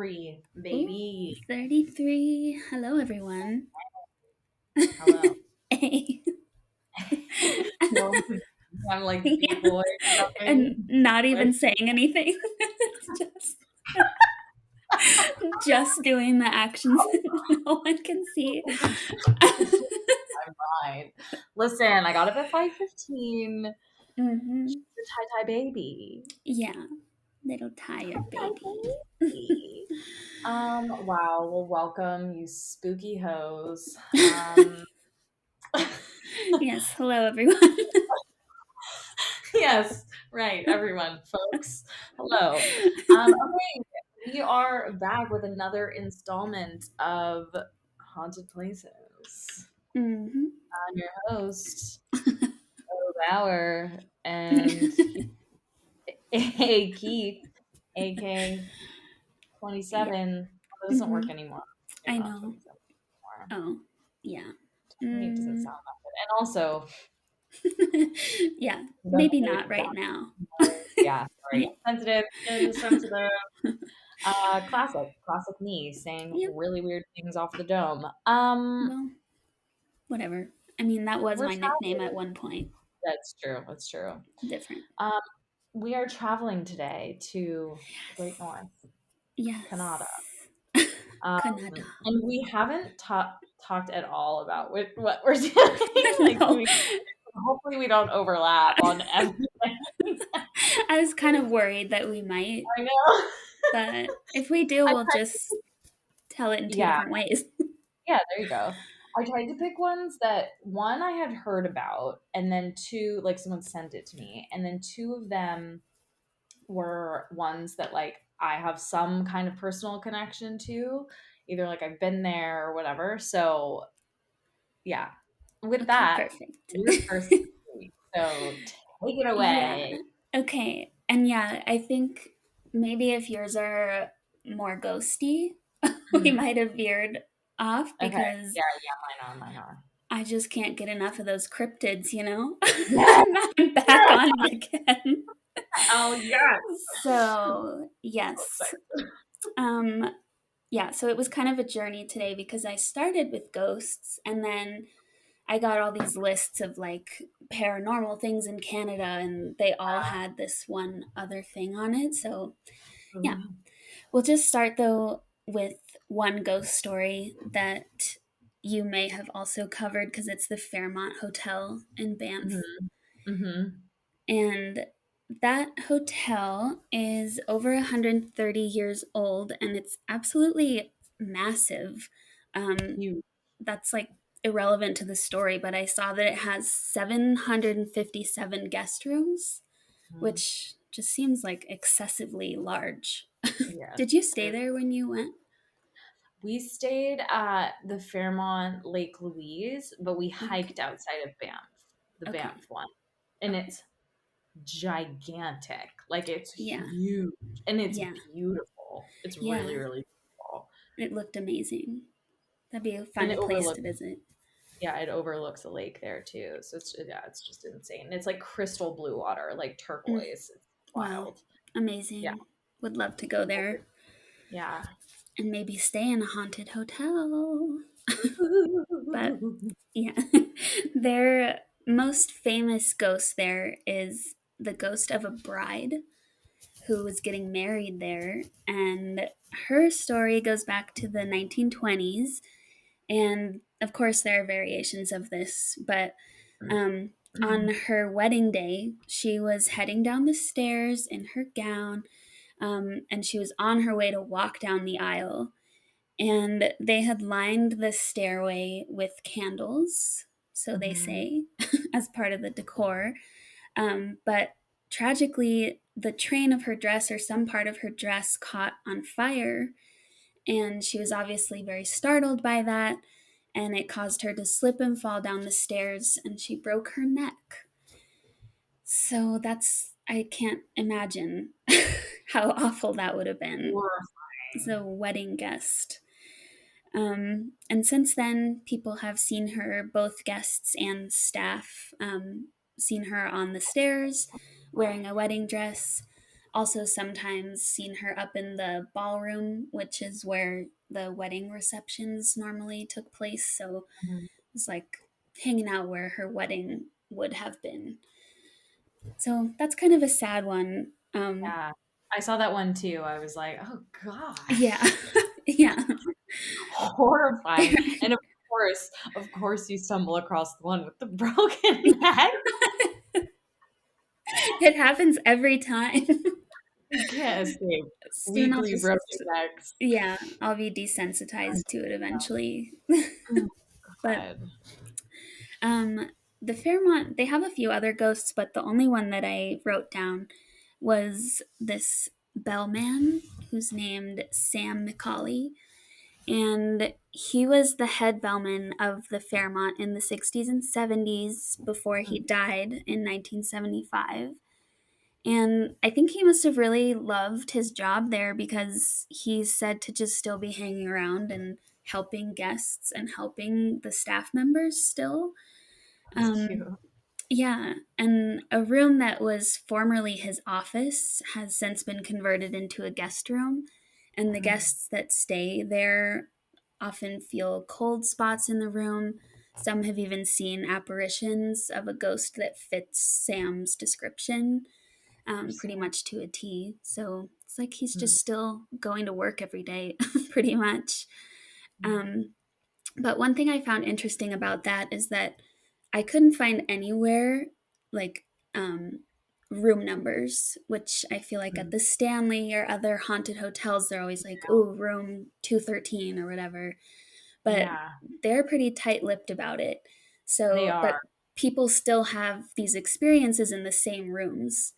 33, Ooh, baby. 33. Hello, everyone. Hello. Hey. No, I'm like Yeah. B-boy And jumping. not even Like, saying anything. It's just doing the actions that no one can see. I'm fine. Listen, I got up at 5:15. hmm The tie-tie baby. Yeah, little tired baby. Tie-tie baby. Wow. Well, welcome, you spooky hoes. Yes, hello, everyone. Yes, right, everyone, folks. Hello. Okay, we are back with another installment of Haunted Places. hmm I'm your host, Bauer, and Keith, aka Yeah. 27. That doesn't hmm work anymore. You're I not know. 27 anymore. Oh, yeah. 28 doesn't Mm. sound that good. And also, Yeah, the maybe wait, not right now. yeah, sorry. Yeah. Sensitive, insensitive. Classic me saying Yep. really weird things off the dome. Well, whatever. I mean, that was We're my nickname traveling. at one point. That's true. That's true. Different. Um, we are traveling today to the Great Yes. North, Canada. Yes. Um, Canada. and we haven't talked at all about what we're doing. Like, No, hopefully we don't overlap on everything. I was kind of worried that we might, I know. but if we do, I we'll tried, just tell it in two yeah, different ways. yeah, there you go. I tried to pick ones that one I had heard about, and then two, like someone sent it to me, and then two of them were ones that like I have some kind of personal connection to, either like I've been there or whatever. So yeah, with Okay, that, perfect. you're first this week, so take it Yeah. away. Okay. And yeah, I think maybe if yours are more ghosty, we Mhm. might have veered off Okay, because yeah, yeah, mine are. I just can't get enough of those cryptids, you know? Yes, Now I'm back yes. on it again. Oh yes. So, So yes. excited. Um, yeah, so it was kind of a journey today because I started with ghosts and then I got all these lists of like paranormal things in Canada and they all had this one other thing on it. So, yeah, we'll just start though with one ghost story that you may have also covered because it's the Fairmont Hotel in Banff. Mm-hmm. Mm-hmm. And that hotel is over 130 years old and it's absolutely massive. Um, You. that's like irrelevant to the story, but I saw that it has 757 guest rooms, Mhm. which just seems like excessively large. Yes. Did you stay there when you went? We stayed at the Fairmont Lake Louise, but we Okay. hiked outside of Banff, the Okay. Banff one. And Okay. it's gigantic. Like it's Yeah. huge and it's Yeah. beautiful. It's really, Yeah. really beautiful. It looked amazing. That'd be a And fun it place to overlooks, visit. yeah, it overlooks a lake there too. So it's, yeah, it's just insane. It's like crystal blue water, like Mm. turquoise. It's Wow. wild. Yeah. Amazing. Would love to go there Yeah. and maybe stay in a haunted hotel. But yeah, their most famous ghost there is the ghost of a bride who was getting married there. And her story goes back to the 1920s. And of course, there are variations of this, but on her wedding day, she was heading down the stairs in her gown, and she was on her way to walk down the aisle. And they had lined the stairway with candles, so they Mhm. say, as part of the decor. But tragically, the train of her dress or some part of her dress caught on fire, and she was obviously very startled by that. And it caused her to slip and fall down the stairs, and she broke her neck. So I can't imagine how awful that would have been as a wedding guest. And since then, people have seen her, both guests and staff, seen her on the stairs wearing a wedding dress. also sometimes seen her up in the ballroom, which is where the wedding receptions normally took place. So Mhm. it's like hanging out where her wedding would have been. So that's kind of a sad one. Yeah. I saw that one too. I was like, "Oh Yeah, gosh." yeah. Horrifying. And of course, you stumble across the one with the broken neck. It happens every time. You can't escape Soon I'll weekly broken just, necks. yeah, I'll be desensitized to it eventually. Oh But god. um, the Fairmont, they have a few other ghosts, but the only one that I wrote down was this bellman who's named Sam McCauley. And he was the head bellman of the Fairmont in the 60s and 70s before he Mm, died in 1975. And I think he must have really loved his job there because he's said to just still be hanging around and helping guests and helping the staff members still. that's Um, cute. yeah, and a room that was formerly his office has since been converted into a guest room, and the Mm, guests that stay there often feel cold spots in the room. Some have even seen apparitions of a ghost that fits Sam's description, pretty interesting. much to a T. So it's like he's Mm, just still going to work every day, pretty much. mm, Um, but one thing I found interesting about that is that I couldn't find anywhere like um, room numbers, which I feel like at mm. the Stanley or other haunted hotels, they're always like, "Ooh, room 213" or whatever. But Yeah, they're pretty tight-lipped about it. they So, are. but people still have these experiences in the same rooms,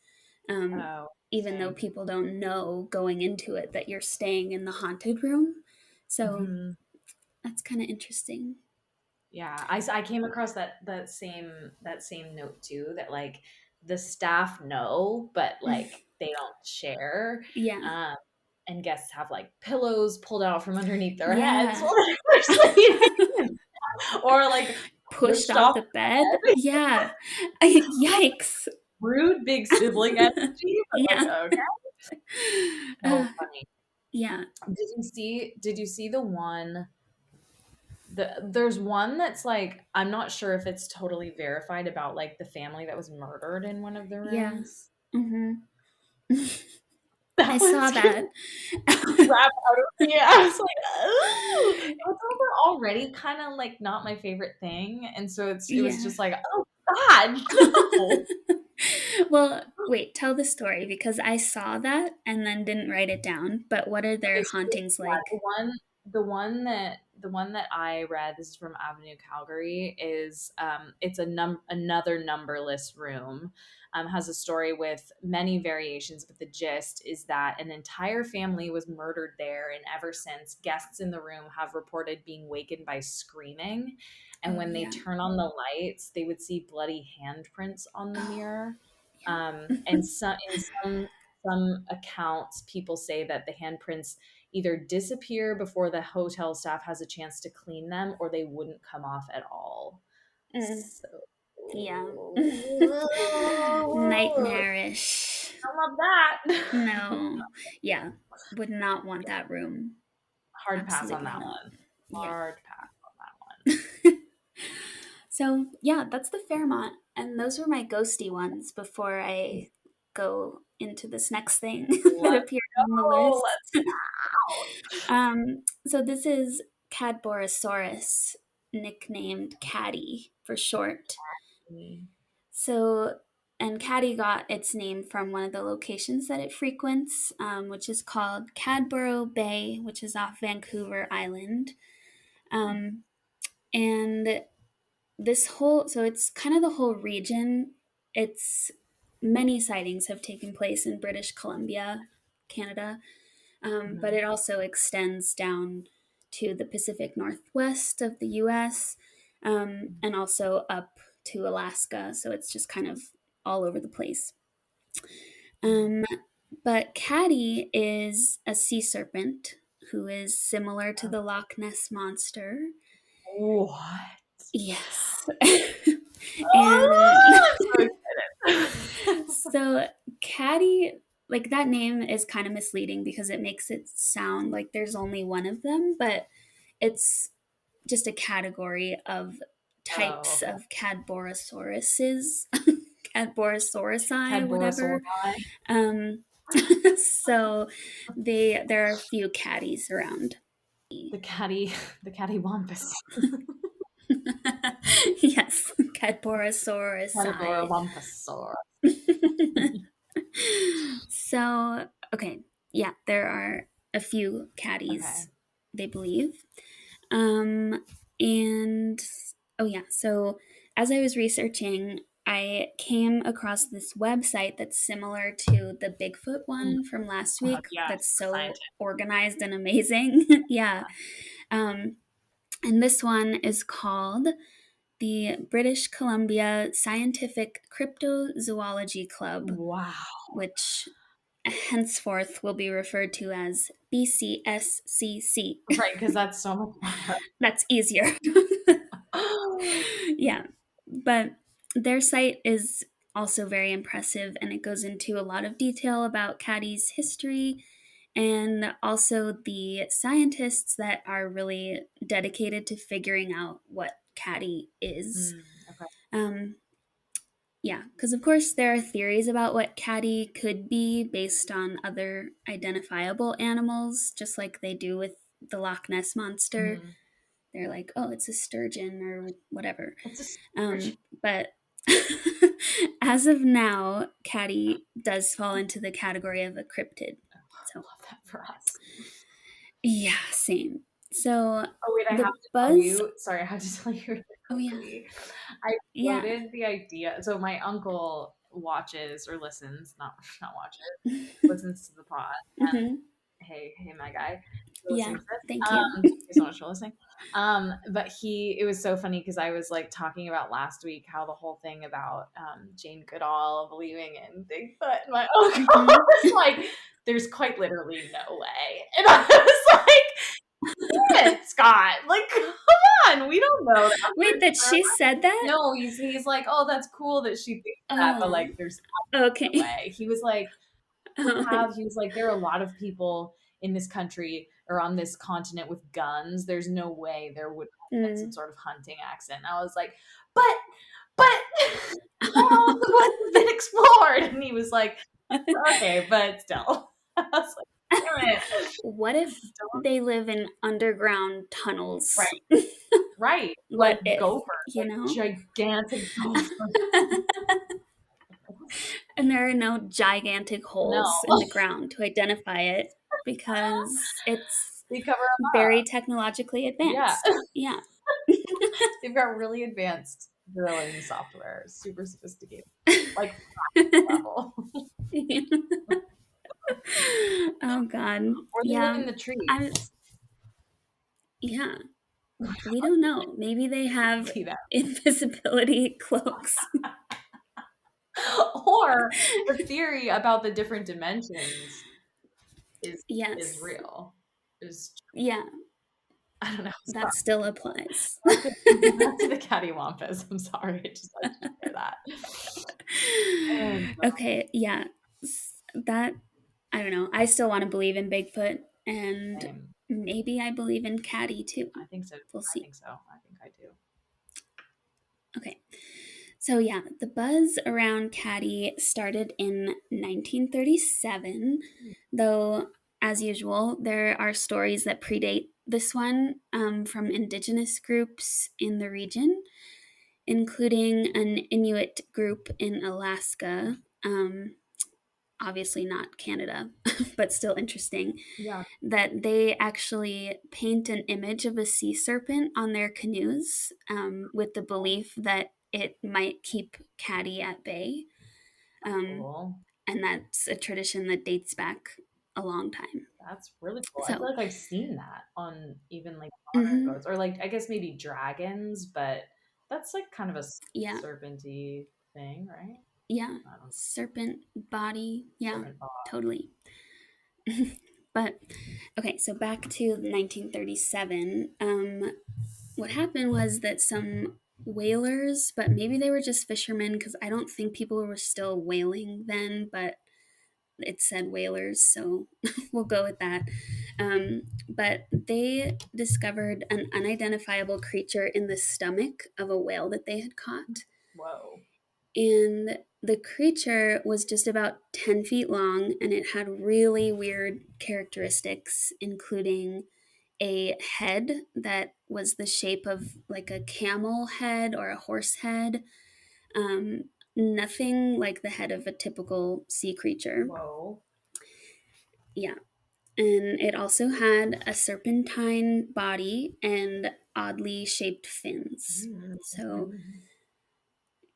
Oh, even though interesting. people don't know going into it that you're staying in the haunted room. So Hmm. that's kind of interesting. Yeah, I came across that same note too, that like the staff know, but like they don't share. Yeah. Um, and guests have like pillows pulled out from underneath their heads Yeah. while they're sleeping, or like Pushed pushed off off the the bed. bed. Yeah. Yikes. Rude big sibling energy, but like Yeah. okay, so Uh, funny. yeah. Did you see there's one that's like I'm not sure if it's totally verified about like the family that was murdered in one of the Yeah. rooms. Hmm. I That one saw scared that. the crap out of me. I was like, "Ooh." Hotels are already kind of like not my favorite thing, and so it was Yeah. just like, "Oh God, no!" Well, wait, tell the story because I saw that and then didn't write it down. But what are their Okay, so hauntings yeah, like? the one that I read, this is from Avenue Calgary, is it's another numberless room. Has a story with many variations, but the gist is that an entire family was murdered there, and ever since, guests in the room have reported being wakened by screaming, and Oh, when they yeah. turn on the lights, they would see bloody handprints on the Oh, mirror. yeah. And in some accounts, people say that the handprints either disappear before the hotel staff has a chance to clean them, or they wouldn't come off at all. Mm, So yeah. I Nightmarish. love that. No. Yeah. Would not want that room. Hard pass on Absolutely that not. one. Yeah. Hard pass on that So, yeah, that's the Fairmont. And those were my ghosty ones before one. I go into this next thing that Let's appeared on the go. list. Let's go. So, this is Cadborosaurus, nicknamed Catty for short. So, and Caddy got its name from one of the locations that it frequents, which is called Cadboro Bay, which is off Vancouver Island. Um, and so it's kind of the whole region. It's many sightings have taken place in British Columbia, Canada, but Mhm. it also extends down to the Pacific Northwest of the US, and also up to Alaska. So it's just kind of all over the place. Um, but Caddy is a sea serpent who is similar to the Loch Ness monster. What? Yes. And Oh, I'm so excited. so Caddy. like that name is kind of misleading because it makes it sound like there's only one of them, but it's just a category of Oh, types okay. of Cadborosauruses, Cadborosaurus, whatever. Cadborosauri. Um, so there are a few caddies around. The catty, the cattywampus. Yes, Cadborosaurus. Cattywampus. So, okay, yeah, there are a few Okay. caddies, they believe. Um, and oh, yeah, so as I was researching, I came across this website that's similar to the Bigfoot Mm. one from last Oh, week yes, that's the so scientist. organized and amazing. Yeah. Um, and this one is called the British Columbia Scientific Cryptozoology Club, Wow. which henceforth will be referred to as BCSCC. Right, because that's so much better. That's easier. Yeah. But their site is also very impressive and it goes into a lot of detail about Caddy's history and also the scientists that are really dedicated to figuring out what Caddy is. Okay. Um, yeah, because of course there are theories about what Caddy could be based on other identifiable animals, just like they do with the Loch Ness monster. Mhm. They're like, oh, it's a sturgeon or whatever. It's a scourge. But as of now, Caddy does fall into the category of a cryptid. So, Love that for us. yeah, same. So, Oh wait, I have the to tell buzz. you. Sorry, I have to tell you really Oh, yeah. quickly. I Yeah. floated the idea. So my uncle watches or listens, not watches, listens to the pod. Hmm. Hey, my guy, who Yeah. listens to this. Thank you. Thank you so much for listening. But it was so funny because I was like talking about last week how the whole thing about Jane Goodall believing in Bigfoot, and my uncle Hmm. was like, "There's quite literally no way," and I was like, "Damn it, Scott! Like, come on, we don't know that Wait, that for sure." she said that? No, he's like, "Oh, that's cool that she thinks that," but Oh, like, there's no okay. way. He was like, Oh. he was like, there are a lot of people in this country or on this continent with guns. There's no way there would have been some Mm. sort of hunting accent. And I was like, but not all of the woods have been explored. And he was like, okay, but still. I was like, damn it. What if they live in underground tunnels? Right, right. What Like if, gophers, you like know? gigantic gophers. And there are no gigantic No, holes in the ground to identify it because it's they cover them up. very technologically Yeah. advanced. Yeah. They've got really advanced drilling software, super sophisticated, like level. Oh God. Or they live Yeah. in the trees. I'm yeah. We don't know. Maybe they have See that. invisibility cloaks. Or the theory about the different dimensions is Yes. real. Is Yeah, I don't know. that still applies. Back to the cattywampus. I'm sorry. I just like to share that. Oh, Okay, yeah. That I don't know. I still want to believe in Bigfoot and same. maybe I believe in Caddy too. I think so. We'll I see. think so. I think I do. Okay. So yeah, the buzz around Caddy started in 1937, though as usual, there are stories that predate this one from indigenous groups in the region, including an Inuit group in Alaska. Obviously not Canada, but still interesting, Yeah. that they actually paint an image of a sea serpent on their canoes with the belief that it might keep Caddy at bay. Um, Cool. and that's a tradition that dates back a long time. That's really cool. I feel So, like I've seen that on even like modern mhm, goats, or like I guess maybe dragons, but that's like kind of a yeah, serpenty thing, right? yeah, I don't know. serpent body, yeah, Serpent ball. totally. But okay, so back to 1937. What happened was that some whalers, but maybe they were just fishermen because I don't think people were still whaling then, but it said whalers, so we'll go with that. But they discovered an unidentifiable creature in the stomach of a whale that they had caught. Whoa. And the creature was just about 10 feet long, and it had really weird characteristics, including a head that was the shape of like a camel head or a horse head. Nothing like the head of a typical sea creature. Whoa. Yeah. And it also had a serpentine body and oddly shaped fins. So, Mm.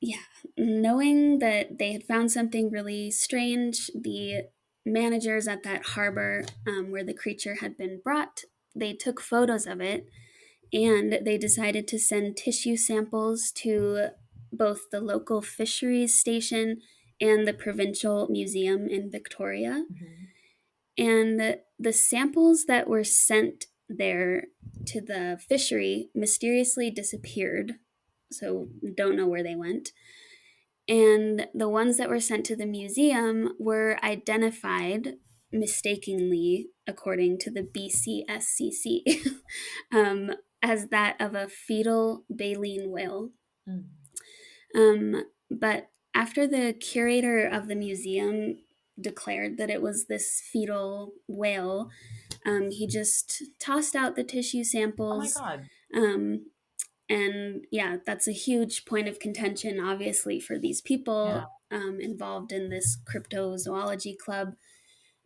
yeah, knowing that they had found something really strange, the managers at that harbor where the creature had been brought, they took photos of it, and they decided to send tissue samples to both the local fisheries station and the provincial museum in Victoria. Mhm. And the samples that were sent there to the fishery mysteriously disappeared, so don't know where they went. And the ones that were sent to the museum were identified mistakenly, according to the BCSCC, um, as that of a fetal baleen whale. Mm. But after the curator of the museum declared that it was this fetal whale, he just tossed out the tissue Oh my samples. God. Um, and yeah, that's a huge point of contention, obviously, for these Yeah. people involved in this cryptozoology club.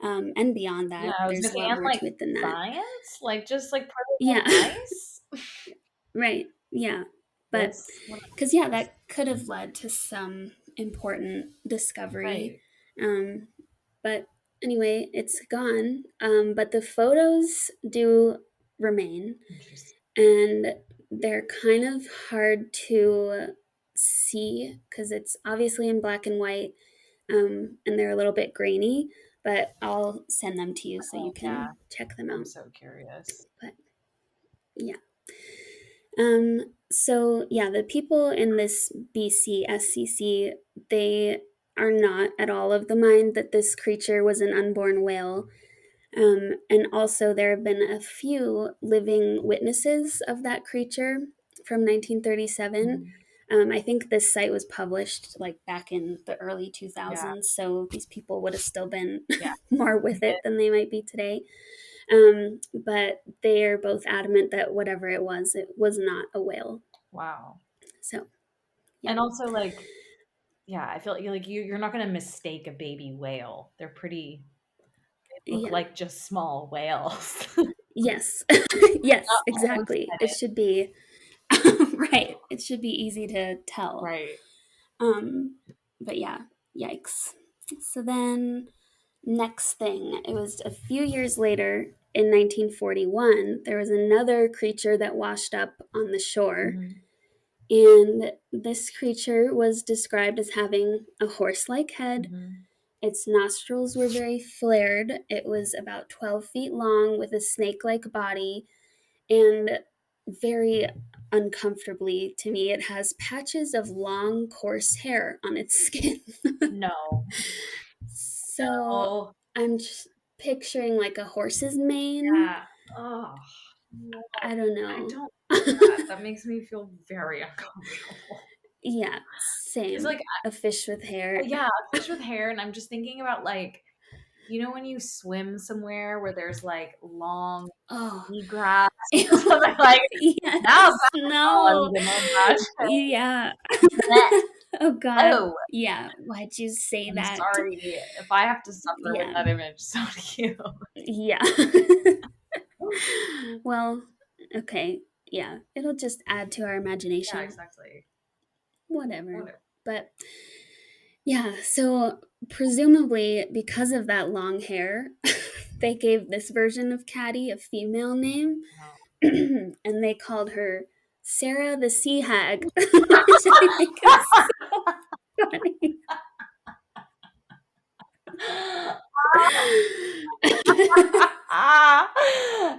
And beyond Yeah. that, I was gonna there's a say, lot and more like to it than that. science, like just like put it Yeah, on ice. right. Yeah. But That's what because, yeah, that could have led to some important discovery. right. Um, but anyway, it's gone. But the photos do remain, Interesting. and they're kind of hard to see because it's obviously in black and white, and they're a little bit grainy, but I'll send them to you so you Oh yeah. can check them I'm out. so curious. But yeah. So yeah, the people in this BCSCC, they are not at all of the mind that this creature was an unborn whale. And also, there have been a few living witnesses of that creature from 1937. Mhm. I think this site was published like back in the early Yeah. 2000s, so these people would have still been Yeah. more with it than they might be today. But they are both adamant that whatever it was not a whale. Wow. So, yeah. And also like, yeah, I feel like you're not gonna mistake a baby whale. They're pretty look Yeah. like just small whales. Yes. Yes, Not exactly. It poinsettia. should be right. It should be easy to tell. Right. Um, but yeah, yikes. So then, next thing, it was a few years later in 1941, there was another creature that washed up on the shore. Mhm. And this creature was described as having a horse like head. Mhm. Its nostrils were very flared. It was about 12 feet long with a snake like body, and very uncomfortably to me, it has patches of long, coarse hair on its skin. No. So No. I'm just picturing like a horse's mane. Yeah. Oh, no. I don't I know. don't like that. That makes me feel very uncomfortable. Yeah, Because same. like A fish with hair. yeah, a fish with hair, and I'm just thinking about like, you know, when you swim somewhere where there's like long Oh, seagrass or something like now yes. that's all I'm No. gonna imagine. Yeah. Blech. Oh, God. Oh, Yeah. Why'd you say I'm that? sorry if I have to suffer with Yeah. that image. So do you. Yeah. Well, okay. Yeah. It'll just add to our Yeah, imagination. exactly. Whatever. Whatever. But yeah, so presumably because of that long hair, they gave this version of Caddy a female name, Oh. and they called her Sarah the Sea Hag, which I think is so funny.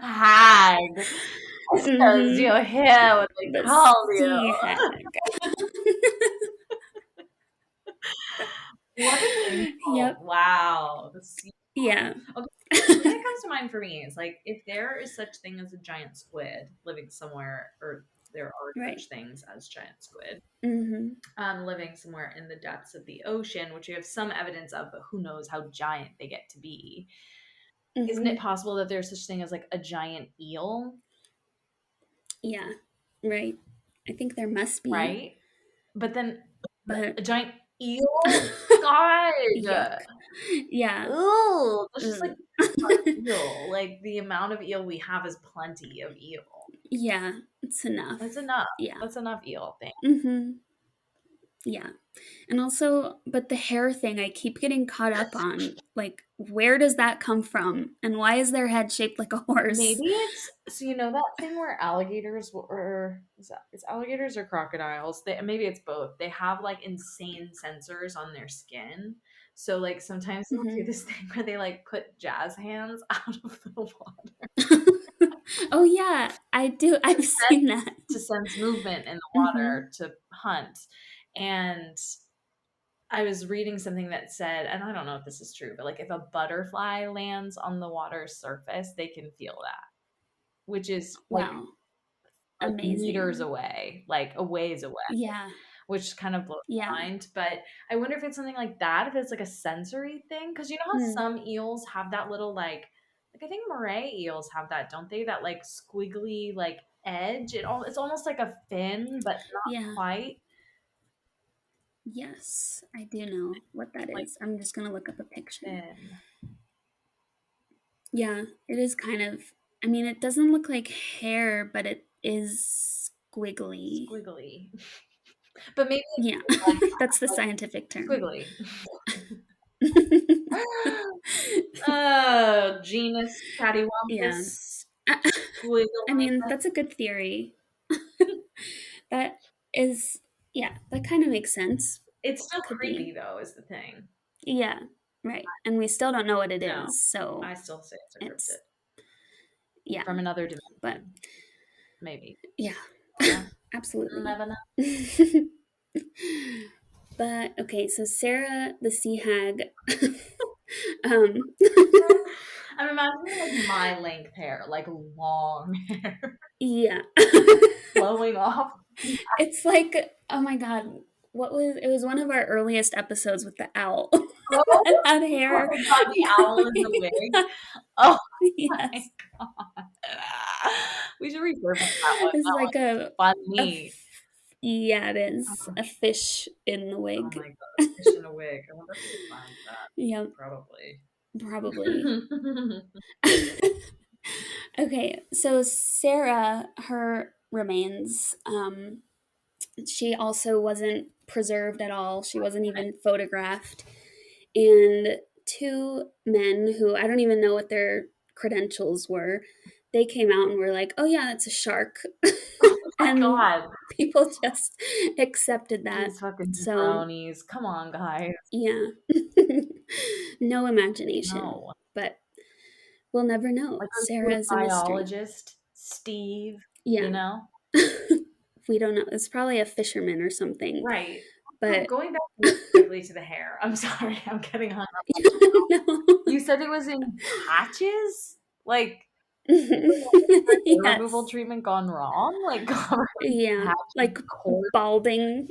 Hag. I suppose Hmm. you're here when they The call you. Sea Hag. What an Yep. insult. Wow. The sea Yeah. squid. Okay, the thing that comes to mind for me is like if there is such thing as a giant squid living somewhere, or there are Right. such things as giant squid Mhm. living somewhere in the depths of the ocean, which we have some evidence of, but who knows how giant they get to be. Isn't it Mhm. possible that there's such thing as like a giant eel, Yeah. Right. I think there must be, right? But then but a giant eel? God. yuck. Yeah. Ooh, that's just like Ugh. eel. Like the amount of eel we have is plenty of eel. Yeah, it's That's enough. enough. Yeah. That's enough eel thing. Mhm. Yeah. And also, but the hair thing I keep getting caught up on. Like, where does that come from? And why is their head shaped like a horse? Maybe it's so you know that thing where alligators or is alligators or crocodiles? Maybe it's both. They have like insane sensors on their skin. So like sometimes they'll do Mhm. this thing where they like put jazz hands out of the water Oh yeah, I do. to I've seen sense that. to sense movement in the Mhm. water to hunt. And I was reading something that said, and I don't know if this is true, but like if a butterfly lands on the water's surface, they can feel that, which is Wow. like meters Amazing. away, like a ways away, Yeah. which kind of blows Yeah. my mind. But I wonder if it's something like that, if it's like a sensory thing, because you know how Mm. some eels have that little like I think moray eels have that, don't they? That like squiggly like edge. It's almost like a fin, but not Yeah. quite Yes, I do know what that like is. I'm just gonna look up a picture. fin, Yeah, it is kind of. I mean, it doesn't look like hair, but it is squiggly. squiggly. But maybe Yeah, it's like that's the scientific term. squiggly. Genus Yeah. Cattywampus, I, I mean, squiggle. that's a good theory. That is, yeah, that kind of makes sense. It's still Could creepy be. though, is the thing. Yeah, right. And we still don't know what it No, is, so I still say it's a cryptid it's, yeah, from another but dimension. Maybe. yeah, Never know. absolutely. Never know. But okay, so Sarah the sea hag, um, I'm imagining like my length hair, like long hair yeah. flowing off. It's like, oh my god, what was it? Was one of our earliest episodes with the owl Oh that had my hair god, the owl in the wig. going. Oh my Yes, god. We should repurpose that one. it's That like one's a funny. yeah, it is Oh, a fish in the oh wig. my god, a fish in a wig. I wonder if we could find that. Yep, Probably. probably. Okay, so Sarah, her remains, she also wasn't preserved at all. She wasn't even photographed. And two men who I don't even know what their credentials were, they came out and were like, "Oh yeah, that's a shark," Oh my and god. people just accepted that. These fucking So jabronis. Come on, guys. yeah, no imagination, No. but we'll never know. Like our good Sarah's a mystery. biologist, Steve, you Yeah, know? we don't know. It's probably a fisherman or something, Right. So but going back really quickly to the hair. I'm sorry, I'm getting hung up. no. You said it was in patches? Like, has hair removal Yes. treatment gone wrong? Like, covered in Yeah, patches, like cord, balding.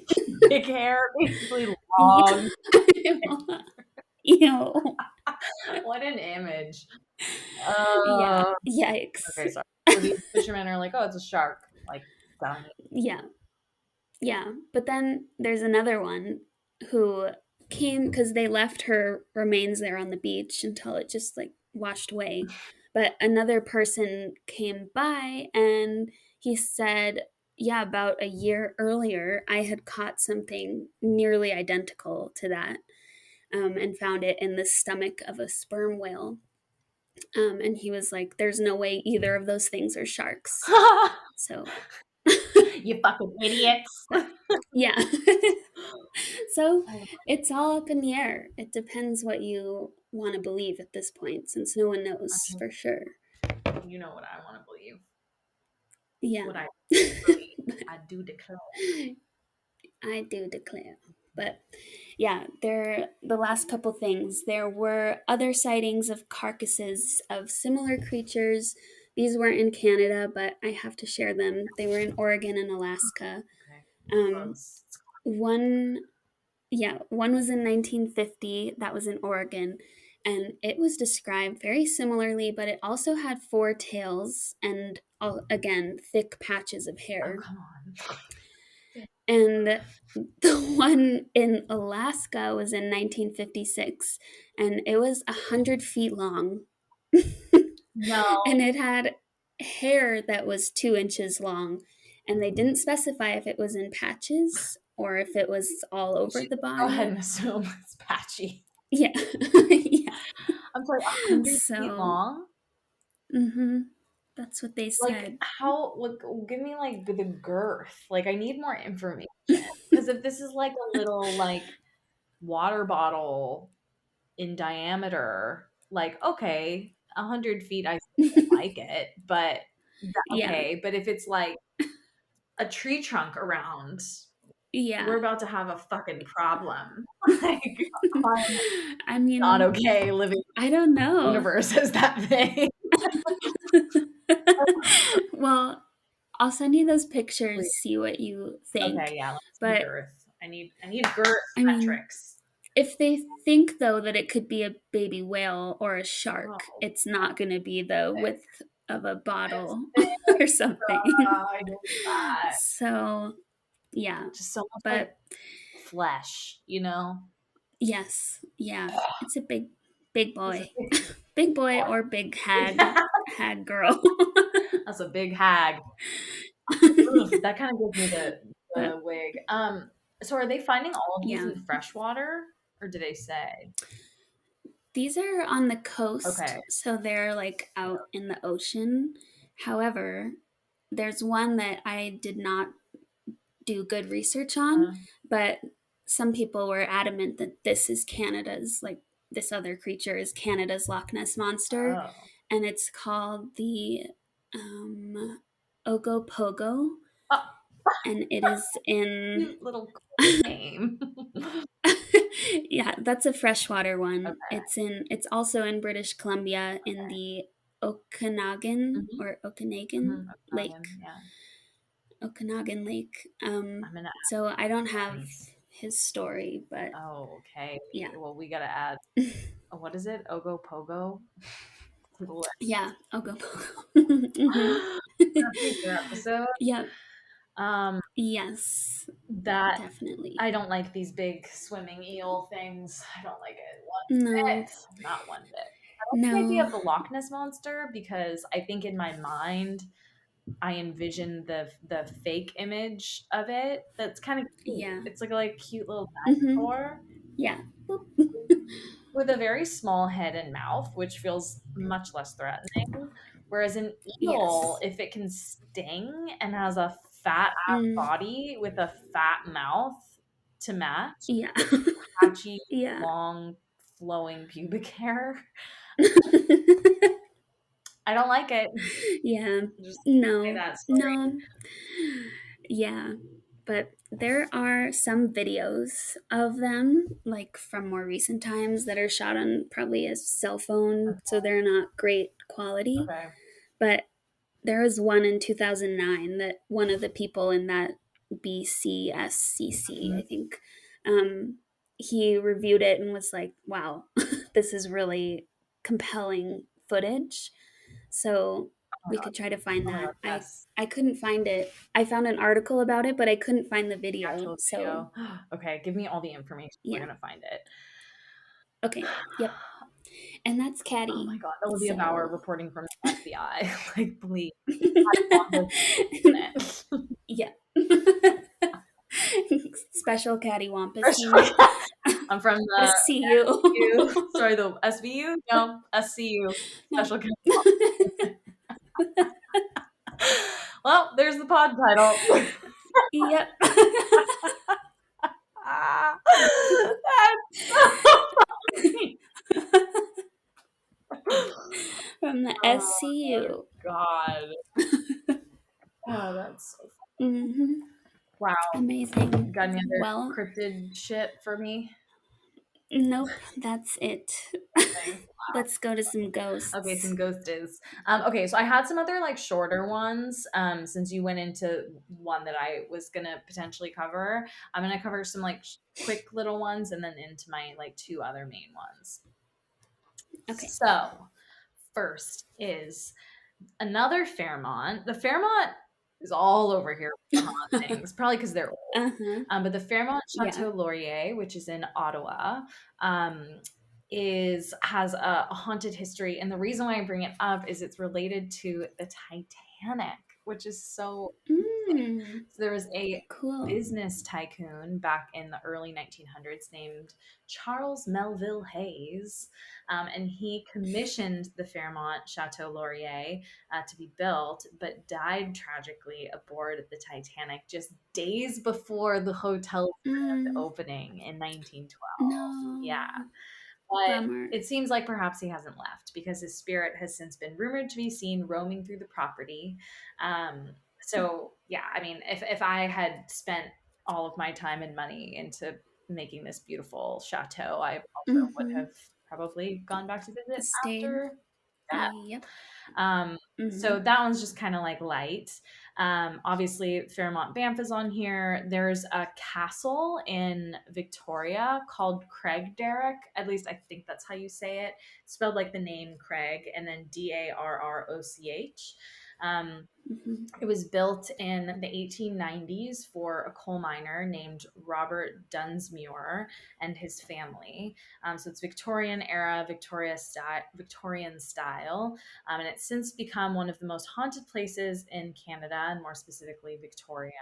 big hair, basically Yeah. long. Ew. What an image. Yeah. Uh, Yikes. okay, sorry. So these fishermen are like, oh, it's a shark. Like, dummy. Yeah. Yeah. But then there's another one who came because they left her remains there on the beach until it just like washed away. But another person came by and he said, yeah, about a year earlier, I had caught something nearly identical to that, and found it in the stomach of a sperm whale. And he was like, there's no way either of those things are sharks. So, You fucking idiots. but yeah. So I, it's all up in the air. It depends what you want to believe at this point, since no one I knows mean, for sure. you know what I want to believe. Yeah. What I believe. I do declare. I do declare. But yeah, the last couple things. There were other sightings of carcasses of similar creatures. These weren't in Canada, but I have to share them. They were in Oregon and Alaska. Okay. Um, Close. one, yeah, one was in 1950. That was in Oregon, and it was described very similarly, but it also had four tails and again thick patches of Oh, hair. come on. And the one in Alaska was in 1956, and it was 100 feet long. No. And it had hair that was 2 inches long. And they didn't specify if it was in patches or if it was all over the Go ahead body. and assume it's patchy. Yeah. Yeah. I'm sorry, 100 feet So, long? mm-hmm, that's what they Like, said. how, like, give me, like, the girth. Like, I need more information. Because if this is, like, a little, like, water bottle in diameter, like, okay, 100 feet, I still like it. But, Yeah. okay. But if it's, like, a tree trunk around, we're Yeah. about to have a fucking problem. Like, I'm I not mean, okay living I don't in the know. universe as that thing. Well, I'll send you those Please. pictures, see what you think. Okay, yeah, let's see But girth. I need girth I mean, metrics. if they think though that it could be a baby whale or a shark, Oh, it's not going to be the thick. width of a It's bottle thick. or something. I hate that. So, yeah. Just so much like But flesh, you know? yes, yeah. It's a big It's a boy. big Big boy boy. or big hag girl. That's a big hag. Oof, that kind of gives me But the wig. So are they finding all of these yeah. in freshwater, or do they say? These are on the coast, Okay. so they're like out in the ocean. However, there's one that I did not do good research on, Uh, but some people were adamant that this is Canada's, like this other creature is Canada's Loch Ness monster, oh. and it's called the Ogopogo, Oh, and it is in cute little name. yeah, that's a freshwater one. Okay. It's also in British Columbia in the Okanagan Mhm, or Okanagan mhm, Okanagan, Lake. yeah. Okanagan Lake. I'm gonna So I don't add have friends. his story, but Oh, okay. yeah. Well, we gotta add. Oh, what is it? Ogo Pogo to the Yeah, list. Ogopogo. Hmm. Future episode. Yeah. Um, Yes, that definitely. I don't like these big swimming eel things. I don't like it one No, bit. Not one bit. I like the idea no. of the Loch Ness monster because I think in my mind I envision the fake image of it. That's kind of cute. Yeah. It's like cute little Hmm. dinosaur Yeah. with a very small head and mouth, which feels much less threatening. Whereas an eel, Yes. if it can sting and has a fat ass Mm, body with a fat mouth to match, yeah. patchy, Yeah. long, flowing pubic hair, I don't like it. Yeah. Just say No. that story. No. Yeah. But there are some videos of them, like from more recent times, that are shot on probably a cell phone, so they're not great quality. Okay. But there was one in 2009 that one of the people in that BCSCC, I Mhm. think, he reviewed it and was like, wow, this is really compelling footage. So Oh my we god. could try to find Oh my that. god. Yes. I couldn't find it. I found an article about it, but I couldn't find the video. Actual So video. Okay. Give me all the information. We're yeah. gonna find it. Okay. Yep. And that's Oh my Caddy. god. Olivia Bauer So reporting from the FBI. Like, please. Cattywampus is in it. yeah. Special Cattywampus unit. I'm from the SCU. SVU. Sorry, the SVU? No, SCU. No. Special Cattywampus. Well, there's the pod title. Yep. Ah, that's so funny. From the Oh SCU. god. Oh, that's so Hmm. wow. Amazing. Got any other Well, cryptid shit for me? nope, that's it. Nothing. Let's go to some Okay, ghosts. some ghost is. Okay, so I had some other like shorter ones. Since you went into one that I was gonna potentially cover, I'm gonna cover some like quick little ones and then into my like two other main ones. Okay. So first is another Fairmont. The Fairmont is all over here with the hauntings, probably because they're old. Uh-huh. But the Fairmont Yeah. Chateau Laurier, which is in Ottawa, um, is has a haunted history, and the reason why I bring it up is it's related to the Titanic, which is so interesting. Mm, So there was a cool. business tycoon back in the early 1900s named Charles Melville Hayes, and he commissioned the Fairmont Chateau Laurier to be built, but died tragically aboard the Titanic just days before the hotel's grand Mm, opening in 1912. Yeah. no. But Bummer. it seems like perhaps he hasn't left because his spirit has since been rumored to be seen roaming through the property. Um, so, yeah, I mean, if I had spent all of my time and money into making this beautiful chateau, I also would Mm-hmm. have probably gone back to visit Stayed. after that. Yep. So Mm-hmm. that one's just kind of like light. Obviously, Fairmont Banff is on here. There's a castle in Victoria called Craig Derrick. At least I think that's how you say it. Spelled like the name Craig and then Darroch. Um, Mm-hmm. it was built in the 1890s for a coal miner named Robert Dunsmuir and his family. So it's Victorian era, Victorian style, and it's since become one of the most haunted places in Canada, and more specifically Victoria.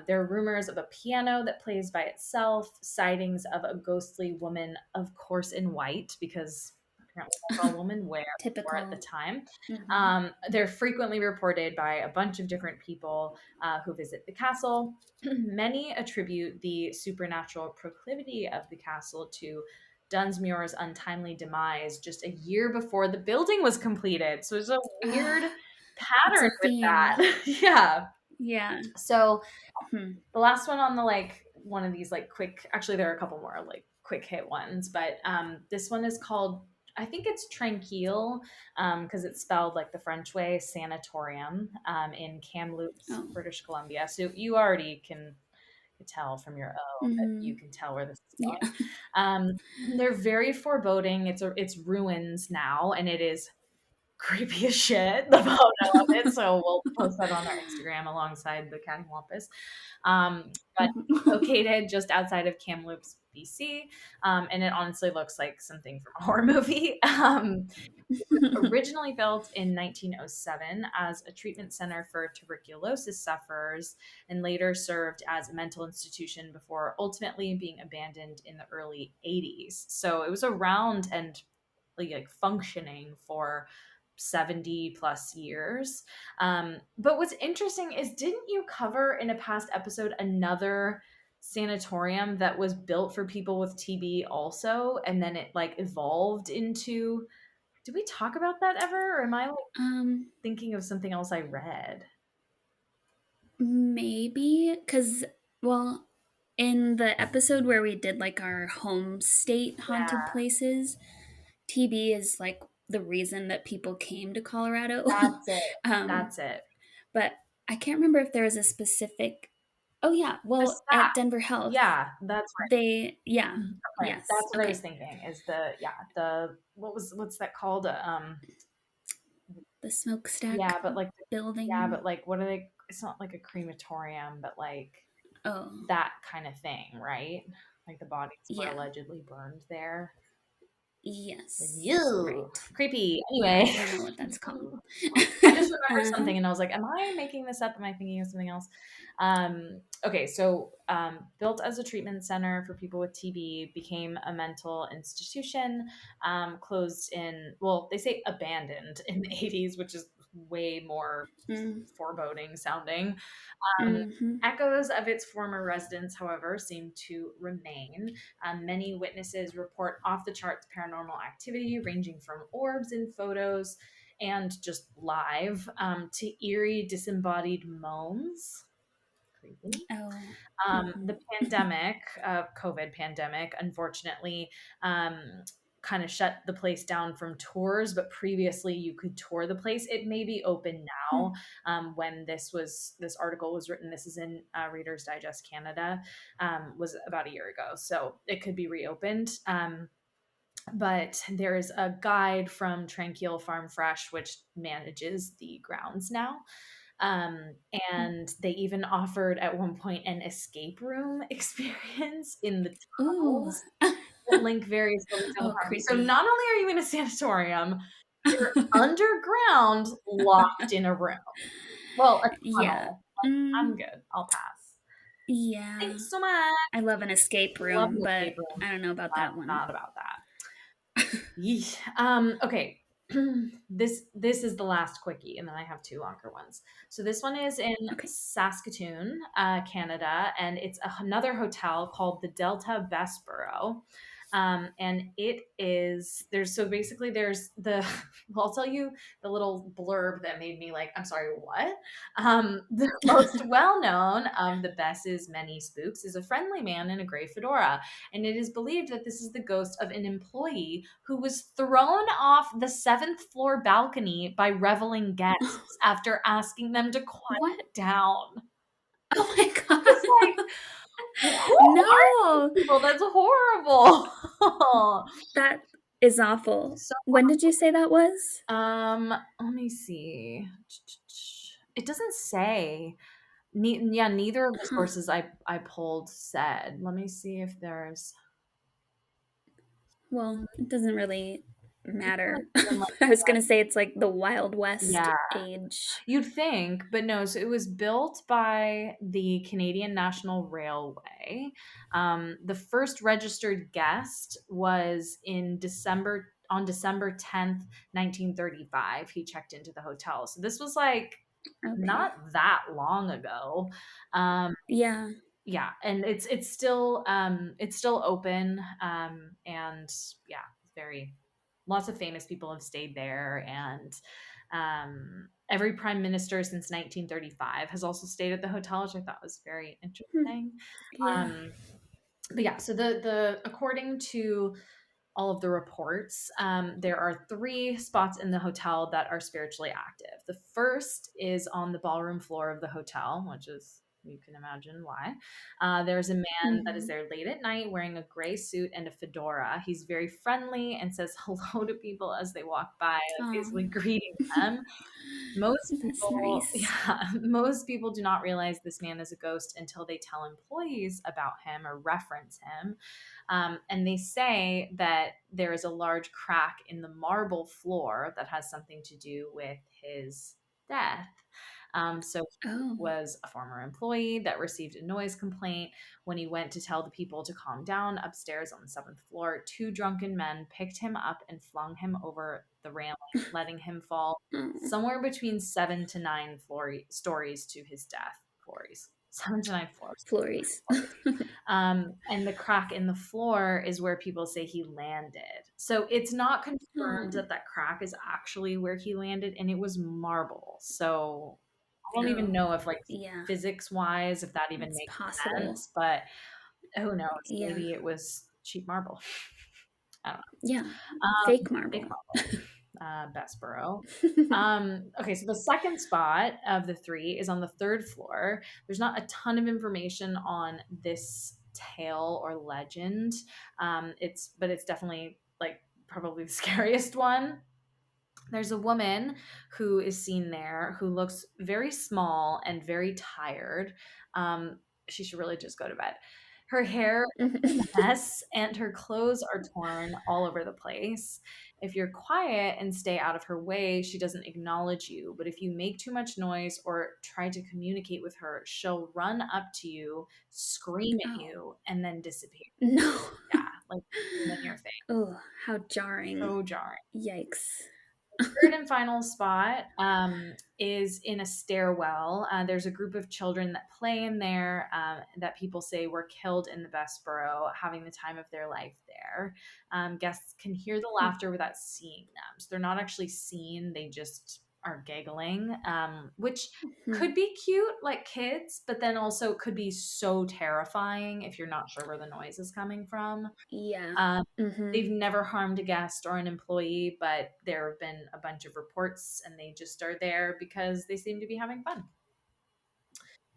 There are rumors of a piano that plays by itself, sightings of a ghostly woman, of course in white, because apparently that's all women wore at the Typical. time. Mm-hmm. They're frequently reported by a bunch of different people who visit the castle. Many attribute the supernatural proclivity of the castle to Dunsmuir's untimely demise just a year before the building was completed. So there's a weird It's pattern a with theme. that. Yeah. Yeah. So Hmm. the last one on the like one of these like quick, actually there are a couple more like quick hit ones, but this one is called, I think it's Tranquille, because it's spelled like the French way, sanatorium, in Kamloops, Oh. British Columbia. So you already can tell from your O that you Mm-hmm. can tell where this is Yeah. going. They're very foreboding. It's ruins now, and it is creepy as shit, the photo of it. So we'll post that on our Instagram alongside the Cattywampus. But located just outside of Kamloops, BC, and it honestly looks like something from a horror movie. It was originally built in 1907 as a treatment center for tuberculosis sufferers and later served as a mental institution before ultimately being abandoned in the early 80s. So it was around and like functioning for 70 plus years. But what's interesting is, didn't you cover in a past episode another sanatorium that was built for people with TB also, and then it like evolved into, did we talk about that ever, or am I like um, thinking of something else I read? maybe because, well, in the episode where we did like our home state haunted Yeah, places, TB is like the reason that people came to Colorado. that's it. um, That's it. but I can't remember if there was a specific. Oh yeah, The well staff. at Denver Health, Yeah, that's they yeah, right. Okay, yes, that's what I was okay, thinking. Is the, yeah, the what's that called? the smokestack Yeah, but like, yeah, building. but like, what are they? It's not like a crematorium, but like Oh that kind of thing, right? Like the bodies were yeah, allegedly burned there. yes, You right. creepy. Yeah, Anyway, I don't know what that's called. I just remember Uh-huh. something, and I was like, "Am I making this up? Am I thinking of something else?" Okay, so built as a treatment center for people with TB, became a mental institution. Closed in, well, they say abandoned in the 80s, which is way more Mm, foreboding sounding. Um, mm-hmm. Echoes of its former residents, however, seem to remain. Many witnesses report off the charts paranormal activity, ranging from orbs in photos and just live to eerie disembodied moans. creepy. Oh. The pandemic, COVID pandemic, unfortunately, kind of shut the place down from tours, but previously you could tour the place. It may be open now. When this article was written, this is in Reader's Digest Canada, was about a year ago, so it could be reopened. But there's a guide from Tranquil Farm Fresh, which manages the grounds now. Um, and they even offered at one point an escape room experience in the Ooh. tunnels that link various buildings on the Oh, property. So creepy. not only are you in a sanatorium, you're underground, locked in a room. Well, a Yeah. tunnel. I'm Mm, good. I'll pass. yeah. Thanks so much. I love an escape Love room, an but escape room. I don't know about Not, that one. not about that. Yeesh. Okay. This is the last quickie, and then I have two longer ones. So this one is in Okay. Saskatoon, Canada, and it's another hotel called the Delta Bessborough. And it is there's so basically there's the well, I'll tell you the little blurb that made me like, I'm sorry, what? The most well known of the Bess's many spooks is a friendly man in a gray fedora, and it is believed that this is the ghost of an employee who was thrown off the seventh floor balcony by reveling guests after asking them to What? quiet down. Oh my I was like, god. who are these No. people? That's horrible. That is awful. So, When did you say that was? let me see. It doesn't say. Yeah, neither of the Huh. sources I pulled said. Let me see if there's Well, it doesn't really even, matter. even like I was gonna say it's like the Wild West yeah. age. You'd think, but no. So it was built by the Canadian National Railway. The first registered guest was on December 10th, 1935. He checked into the hotel. So this was like Okay. not that long ago. Um, Yeah. yeah, and it's still open. And yeah, very lots of famous people have stayed there, and every prime minister since 1935 has also stayed at the hotel, which I thought was very Hmm. interesting. Yeah. um but yeah, so the according to all of the reports, there are three spots in the hotel that are spiritually active. The first is on the ballroom floor of the hotel, which is, you can imagine why. There's a man that is Hmm. there late at night wearing a gray suit and a fedora. He's very friendly and says hello to people as they walk by, like Oh, basically greeting them. Most that's people, nice. yeah, most people do not realize this man is a ghost until they tell employees about him or reference him. And they say that there is a large crack in the marble floor that has something to do with his death. So he Oh. was a former employee that received a noise complaint. When he went to tell the people to calm down upstairs on the seventh floor, two drunken men picked him up and flung him over the railing, letting him fall Oh. somewhere between 7 to 9 stories to his death. Floors. 7 to 9 floors. Flurries. And the crack in the floor is where people say he landed. So it's not confirmed Oh. that that crack is actually where he landed, and it was marble. So I don't even Oh. know if, like, Yeah. physics wise, if that even It's makes possible. sense, but who knows? Yeah. Maybe it was cheap marble. I don't Yeah. know. Fake Fake marble. marble. Bessborough. Okay, so the second spot of the three is on the third floor. There's not a ton of information on this tale or legend. But it's definitely like probably the scariest one. There's a woman who is seen there who looks very small and very tired. She should really just go to bed. Her hair is a mess and her clothes are torn all over the place. If you're quiet and stay out of her way, she doesn't acknowledge you. But if you make too much noise or try to communicate with her, she'll run up to you, scream at Oh. you, and then disappear. No. Yeah, like in your face. Oh, how jarring. So jarring. Yikes. Third and final spot is in a stairwell. There's a group of children that play in there that people say were killed in the Bessborough, having the time of their life there. Guests can hear the laughter without seeing them. So they're not actually seen, they just are giggling, which Hmm. could be cute like kids, but then also could be so terrifying if you're not sure where the noise is coming from. Yeah. Um, Mm-hmm. they've never harmed a guest or an employee, but there have been a bunch of reports and they just are there because they seem to be having fun.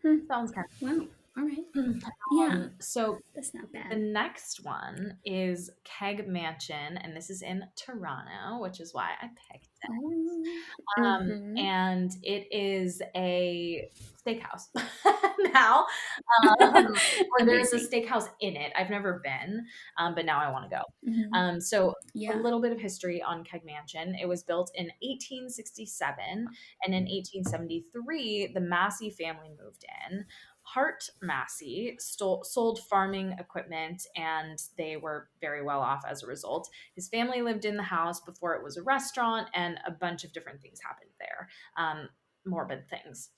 Hmm. Sounds kind Wow. All right. of Yeah. so That's not the bad. next one is Keg Mansion, and this is in Toronto, which is why I picked Oh. it. Mm-hmm. And it is a steakhouse now, or there is a Amazing. steakhouse in it. I've never been, but now I want to go. Hmm. So a Yeah. little bit of history on Keg Mansion. It was built in 1867, and in 1873, the Massey family moved in. Hart Massey sold farming equipment, and they were very well off as a result. His family lived in the house before it was a restaurant, and a bunch of different things happened there, morbid things.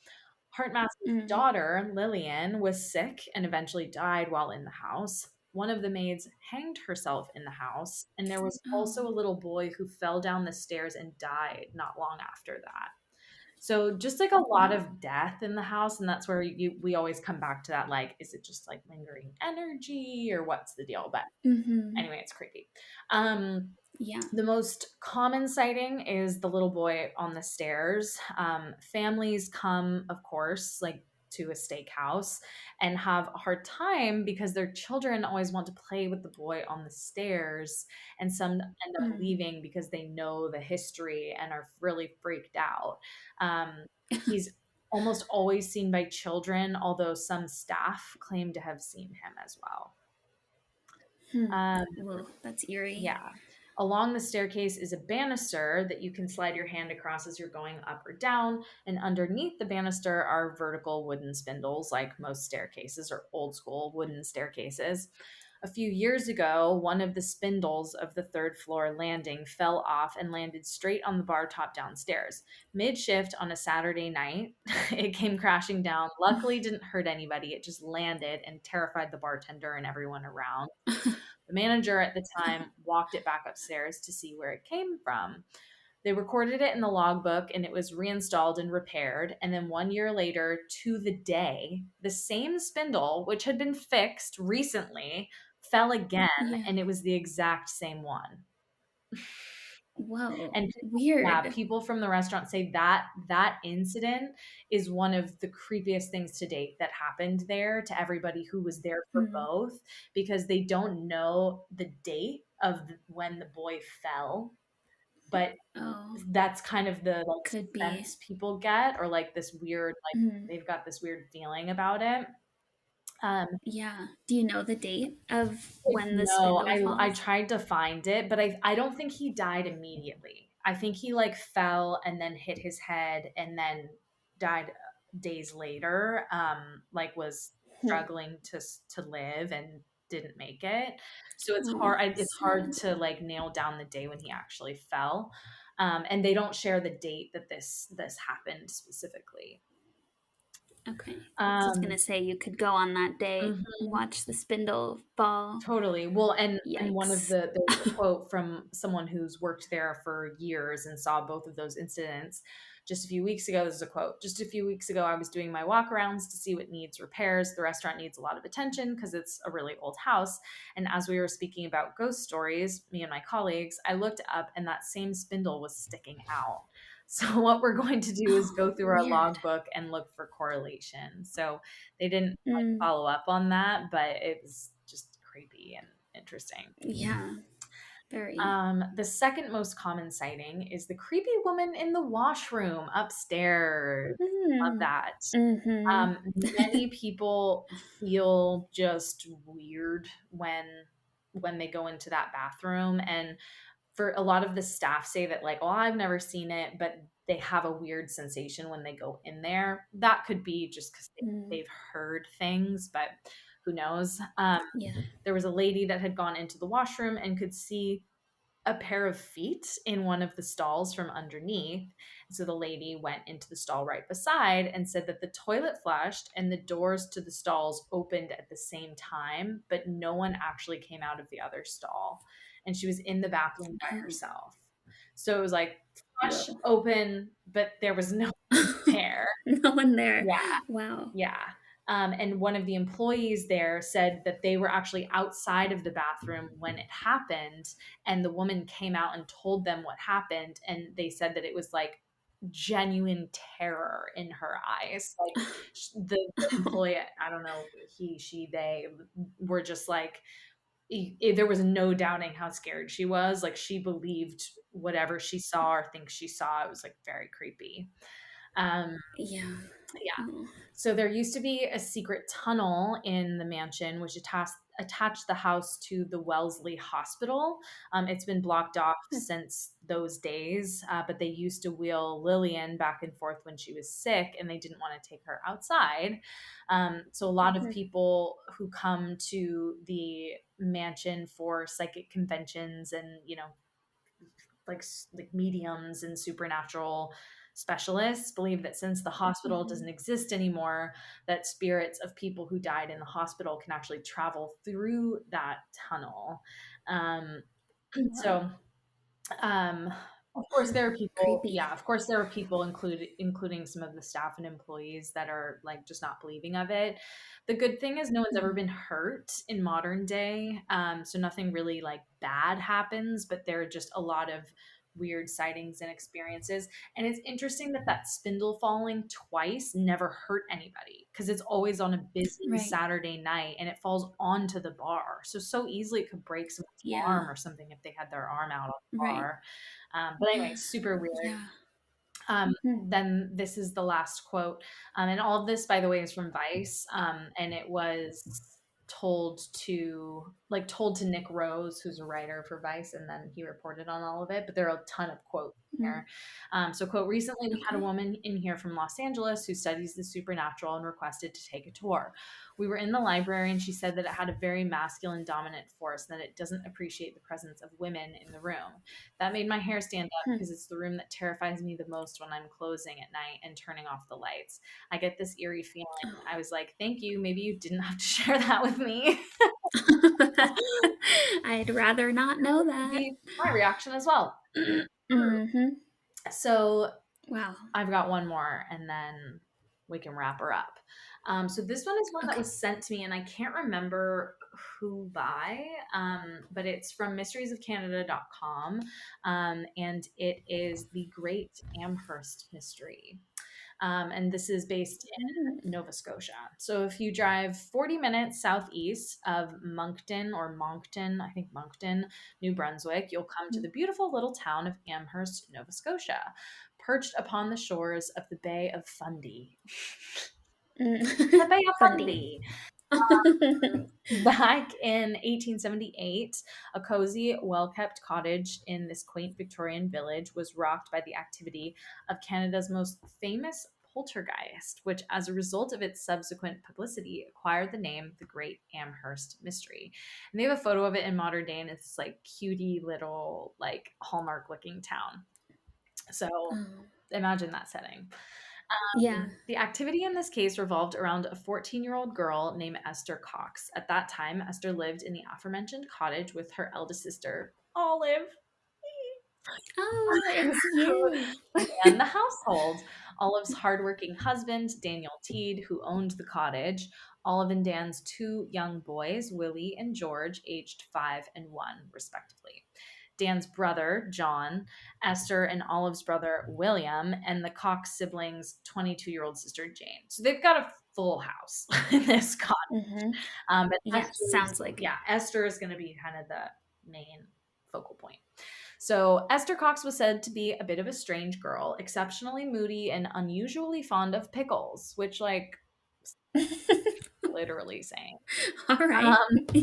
Hart Massey's Mm. daughter, Lillian, was sick and eventually died while in the house. One of the maids hanged herself in the house, and there was also a Oh. little boy who fell down the stairs and died not long after that. So just like a lot Wow. of death in the house, and that's where we always come back to that, like, is it just like lingering energy or what's the deal? But Mm-hmm. anyway, it's creepy. Um, Yeah. the most common sighting is the little boy on the stairs. Families come, of course, like to a steakhouse and have a hard time because their children always want to play with the boy on the stairs, and some end up Mm. leaving because they know the history and are really freaked out. He's almost always seen by children, although some staff claim to have seen him as well. Hmm. Um, Whoa, that's eerie. yeah. Along the staircase is a banister that you can slide your hand across as you're going up or down. And underneath the banister are vertical wooden spindles, like most staircases or old school wooden staircases. A few years ago, one of the spindles of the third floor landing fell off and landed straight on the bar top downstairs. Mid shift on a Saturday night, it came crashing down. Luckily, didn't hurt anybody. It just landed and terrified the bartender and everyone around. The manager at the time walked it back upstairs to see where it came from. They recorded it in the logbook and it was reinstalled and repaired. And then 1 year later, to the day, the same spindle, which had been fixed recently, fell again Yeah. and it was the exact same one. Whoa. And yeah, Weird. people from the restaurant say that that incident is one of the creepiest things to date that happened there to everybody who was there for Hmm. both, because they don't know the date of when the boy fell, but Oh, that's kind of the like could be. sense people get, or like this weird, like Hmm. they've got this weird feeling about it. Um, Yeah. Do you know the date of when the No, spindle I falls? tried to find it, but I don't think he died immediately. I think he like fell and then hit his head and then died days later. Like was Hmm. struggling to live and didn't make it. So it's Oh, hard. It's hard sad. to like nail down the day when he actually fell. And they don't share the date that this happened specifically. Okay. So I was Um, gonna say you could go on that day, mhm. watch the spindle fall. Totally. Well, and one of Yikes. there's a quote from someone who's worked there for years and saw both of those incidents. Just a few weeks ago, this is a quote. Just a few weeks ago, I was doing my walkarounds to see what needs repairs. The restaurant needs a lot of attention because it's a really old house. And as we were speaking about ghost stories, me and my colleagues, I looked up and that same spindle was sticking out. So what we're going to do is Oh, go through our weird. logbook and look for correlation. So they didn't like Mm. follow up on that, but it was just creepy and interesting. Yeah. Very. The second most common sighting is the creepy woman in the washroom upstairs. Love Mm. that. Mm-hmm. Many people feel just weird when they go into that bathroom, and for a lot of the staff say that like, oh, I've never seen it, but they have a weird sensation when they go in there. That could be just because Mm. they've heard things, but who knows? Yeah. There was a lady that had gone into the washroom and could see a pair of feet in one of the stalls from underneath. So the lady went into the stall right beside and said that the toilet flushed and the doors to the stalls opened at the same time, but no one actually came out of the other stall. And she was in the bathroom by Oh. herself. So it was like much Whoa. open, but there was no one there. No one there. Yeah, Wow. yeah. And one of the employees there said that they were actually outside of the bathroom when it happened, and the woman came out and told them what happened, and they said that it was like genuine terror in her eyes. Like the employee, I don't know, he, she, they were just like, there was no doubting how scared she was. Like she believed whatever she saw or thinks she saw. It was like very creepy. Um, Yeah. yeah. Oh. So there used to be a secret tunnel in the mansion which attached the house to the Wellesley Hospital. It's been blocked off since those days, but they used to wheel Lillian back and forth when she was sick, and they didn't want to take her outside. So a lot of Mhm. people who come to the mansion for psychic conventions and like mediums and supernatural specialists believe that since the hospital Mhm. doesn't exist anymore, that spirits of people who died in the hospital can actually travel through that tunnel. um, Wow. so um, of course, there are people. Creepy. Yeah, of course, there are people, including some of the staff and employees, that are like just not believing of it. The good thing is, no one's ever Mhm. been hurt in modern day, so nothing really like bad happens. But there are just a lot of weird sightings and experiences. And it's interesting that that spindle falling twice never hurt anybody because it's always on a busy Right. Saturday night and it falls onto the bar. So easily it could break someone's Yeah. arm or something if they had their arm out on the Right. bar. But anyway, super weird. Yeah. Hmm. Then this is the last quote. And all of this, by the way, is from Vice. And it was told to Nick Rose, who's a writer for Vice, and then he reported on all of it. But there are a ton of quotes Mm. here. So, quote, recently we had a Okay. woman in here from Los Angeles who studies the supernatural and requested to take a tour. We were in the library and she said that it had a very masculine dominant force and that it doesn't appreciate the presence of women in the room. That made my hair stand up Hmm. because it's the room that terrifies me the most when I'm closing at night and turning off the lights. I get this eerie feeling. I was like, thank you. Maybe you didn't have to share that with me. I'd rather not know that. Be my reaction as well. Hmm. So Wow. I've got one more and then we can wrap her up. So this one is one that Okay. was sent to me and I can't remember who by, but it's from mysteriesofcanada.com. And it is the Great Amherst Mystery. And this is based in Mm. Nova Scotia. So if you drive 40 minutes southeast of I think Moncton, New Brunswick, you'll come to the beautiful little town of Amherst, Nova Scotia, perched upon the shores of the Bay of Fundy. Mm. The Bay of Fundy. Fundy. Back in 1878, a cozy, well kept cottage in this quaint Victorian village was rocked by the activity of Canada's most famous poltergeist, which, as a result of its subsequent publicity, acquired the name the Great Amherst Mystery. And they have a photo of it in modern day, and it's like cutie little, like Hallmark looking town. So Oh. imagine that setting. Yeah. The activity in this case revolved around a 14-year-old girl named Esther Cox. At that time, Esther lived in the aforementioned cottage with her eldest sister, Olive, Oh, it's who you. ran the household. Olive's hardworking husband, Daniel Teed, who owned the cottage, Olive and Dan's two young boys, Willie and George, aged 5 and 1, respectively. Dan's brother, John, Esther and Olive's brother, William, and the Cox siblings' 22-year-old sister, Jane. So they've got a full house in this cottage. Hmm. But Yeah, sounds like it. Esther is going to be kind of the main focal point. So Esther Cox was said to be a bit of a strange girl, exceptionally moody and unusually fond of pickles, which like literally saying. All right.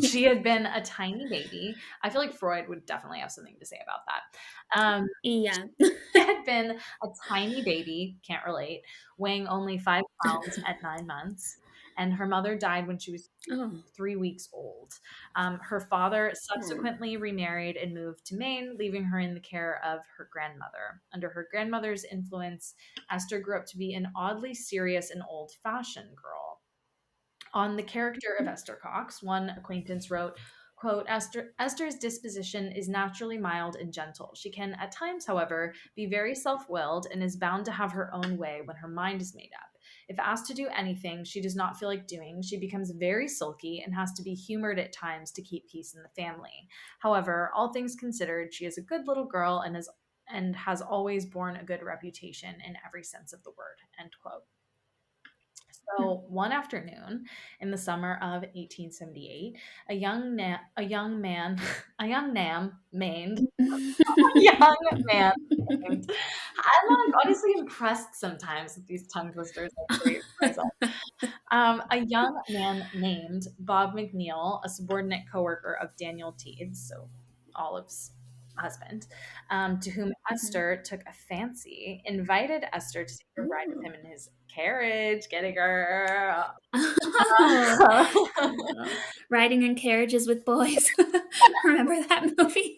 She had been a tiny baby. I feel like Freud would definitely have something to say about that. Yeah. She had been a tiny baby, can't relate, weighing only 5 pounds at 9 months. And her mother died when she was Oh. 3 weeks old. Her father Oh. subsequently remarried and moved to Maine, leaving her in the care of her grandmother. Under her grandmother's influence, Esther grew up to be an oddly serious and old fashioned girl. On the character of Esther Cox, one acquaintance wrote, Quote, Esther's disposition is naturally mild and gentle. She can, at times, however, be very self willed and is bound to have her own way when her mind is made up. If asked to do anything she does not feel like doing, she becomes very sulky and has to be humored at times to keep peace in the family. However, all things considered, she is a good little girl and has always borne a good reputation in every sense of the word. End quote. So one afternoon in the summer of 1878, a young man, a young nam named, a young man named. I'm like honestly impressed sometimes with these tongue twisters I create for myself. A young man named Bob McNeil, a subordinate coworker of Daniel Teeds, so Olive's husband, to whom Mhm. Esther took a fancy, invited Esther to take a ride with Ooh. him in his carriage. Get a girl. Oh, riding in carriages with boys. Remember that movie?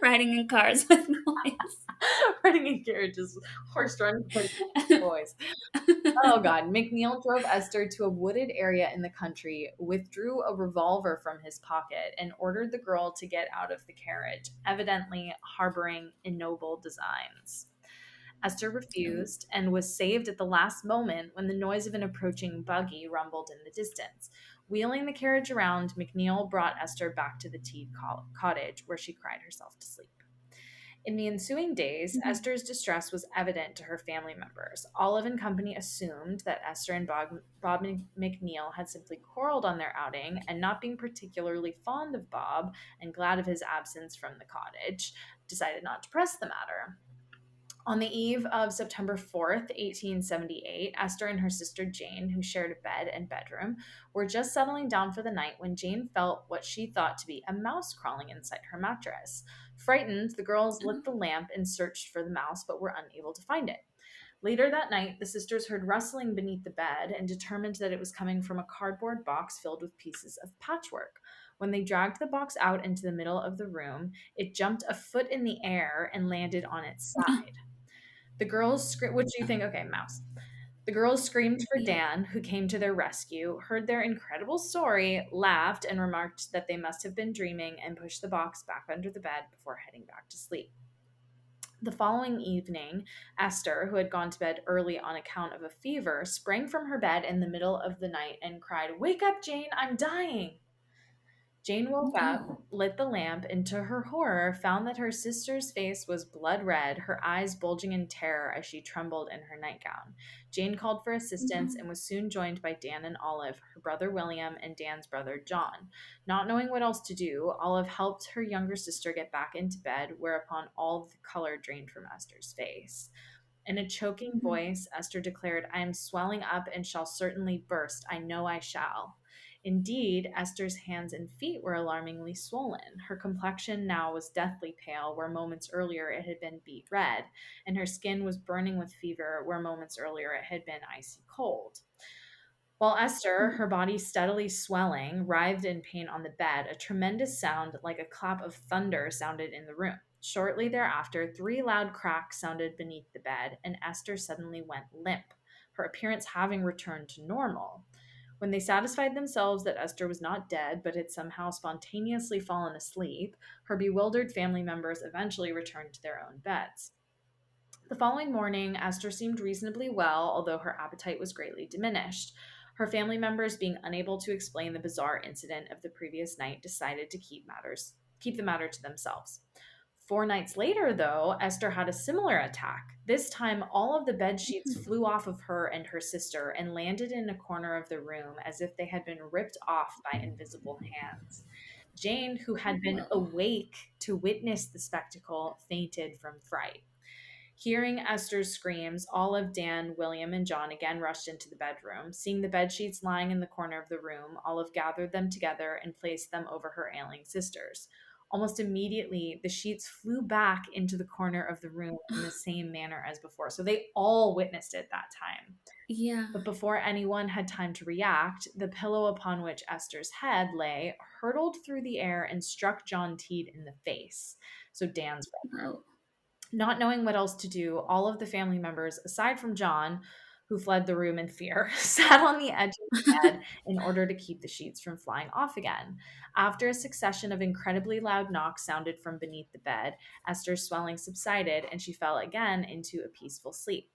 Riding in cars with boys. Riding in carriages, horse-drawn carriages with boys. Oh God. McNeil drove Esther to a wooded area in the country, withdrew a revolver from his pocket, and ordered the girl to get out of the carriage, evidently harboring ignoble designs. Esther Oh. refused and was saved at the last moment when the noise of an approaching buggy rumbled in the distance. Wheeling the carriage around, McNeil brought Esther back to the Teed cottage, where she cried herself to sleep. In the ensuing days, Mhm. Esther's distress was evident to her family members. Olive and company assumed that Esther and Bob McNeil had simply quarreled on their outing, and not being particularly fond of Bob and glad of his absence from the cottage, decided not to press the matter. On the eve of September 4th, 1878, Esther and her sister Jane, who shared a bed and bedroom, were just settling down for the night when Jane felt what she thought to be a mouse crawling inside her mattress. Frightened, the girls lit Oh. the lamp and searched for the mouse, but were unable to find it. Later that night, the sisters heard rustling beneath the bed and determined that it was coming from a cardboard box filled with pieces of patchwork. When they dragged the box out into the middle of the room, it jumped a foot in the air and landed on its side. The girls screamed, what do you think? Okay, mouse. The girls screamed for Yeah. Dan, who came to their rescue, heard their incredible story, laughed, and remarked that they must have been dreaming, and pushed the box back under the bed before heading back to sleep. The following evening, Esther, who had gone to bed early on account of a fever, sprang from her bed in the middle of the night and cried, "Wake up, Jane, I'm dying!" Jane woke Oh. up, lit the lamp, and to her horror found that her sister's face was blood red, her eyes bulging in terror as she trembled in her nightgown. Jane called for assistance No. and was soon joined by Dan and Olive, her brother William, and Dan's brother John. Not knowing what else to do, Olive helped her younger sister get back into bed, whereupon all the color drained from Esther's face. In a choking Mhm. voice, Esther declared, "I am swelling up and shall certainly burst. I know I shall." Indeed, Esther's hands and feet were alarmingly swollen. Her complexion now was deathly pale, where moments earlier it had been beet red, and her skin was burning with fever, where moments earlier it had been icy cold. While Esther, Oh. her body steadily swelling, writhed in pain on the bed, a tremendous sound like a clap of thunder sounded in the room. Shortly thereafter, three loud cracks sounded beneath the bed, and Esther suddenly went limp, her appearance having returned to normal. When they satisfied themselves that Esther was not dead, but had somehow spontaneously fallen asleep, her bewildered family members eventually returned to their own beds. The following morning, Esther seemed reasonably well, although her appetite was greatly diminished. Her family members, being unable to explain the bizarre incident of the previous night, decided to keep the matter to themselves. 4 nights later, though, Esther had a similar attack. This time, all of the bed sheets Mhm. flew off of her and her sister and landed in a corner of the room as if they had been ripped off by invisible hands. Jane, who had been Whoa. awake to witness the spectacle, fainted from fright. Hearing Esther's screams, Olive, Dan, William, and John again rushed into the bedroom. Seeing the bed sheets lying in the corner of the room, Olive gathered them together and placed them over her ailing sisters. Almost immediately, the sheets flew back into the corner of the room in the same manner as before. So they all witnessed it that time. Yeah. But before anyone had time to react, the pillow upon which Esther's head lay hurtled through the air and struck John Teed in the face. So Dan's brother. Whoa. Not knowing what else to do, all of the family members, aside from John, who fled the room in fear, sat on the edge of the bed in order to keep the sheets from flying off again. After a succession of incredibly loud knocks sounded from beneath the bed, Esther's swelling subsided and she fell again into a peaceful sleep.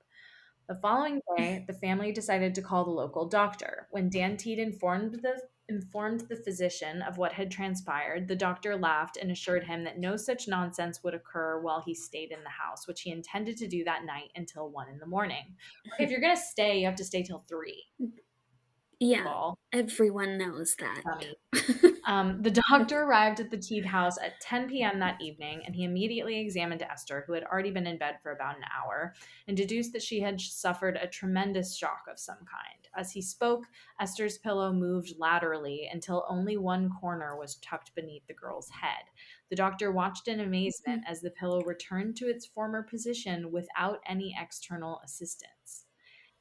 The following day, the family decided to call the local doctor. When Dan Teed informed the physician of what had transpired, the doctor laughed and assured him that no such nonsense would occur while he stayed in the house, which he intended to do that night until 1 in the morning. Okay, if you're gonna stay, you have to stay till 3. Yeah, Lol. everyone knows that. Dummy. The doctor arrived at the Teed house at 10 p.m. that evening, and he immediately examined Esther, who had already been in bed for about an hour, and deduced that she had suffered a tremendous shock of some kind. As he spoke, Esther's pillow moved laterally until only one corner was tucked beneath the girl's head. The doctor watched in amazement as the pillow returned to its former position without any external assistance.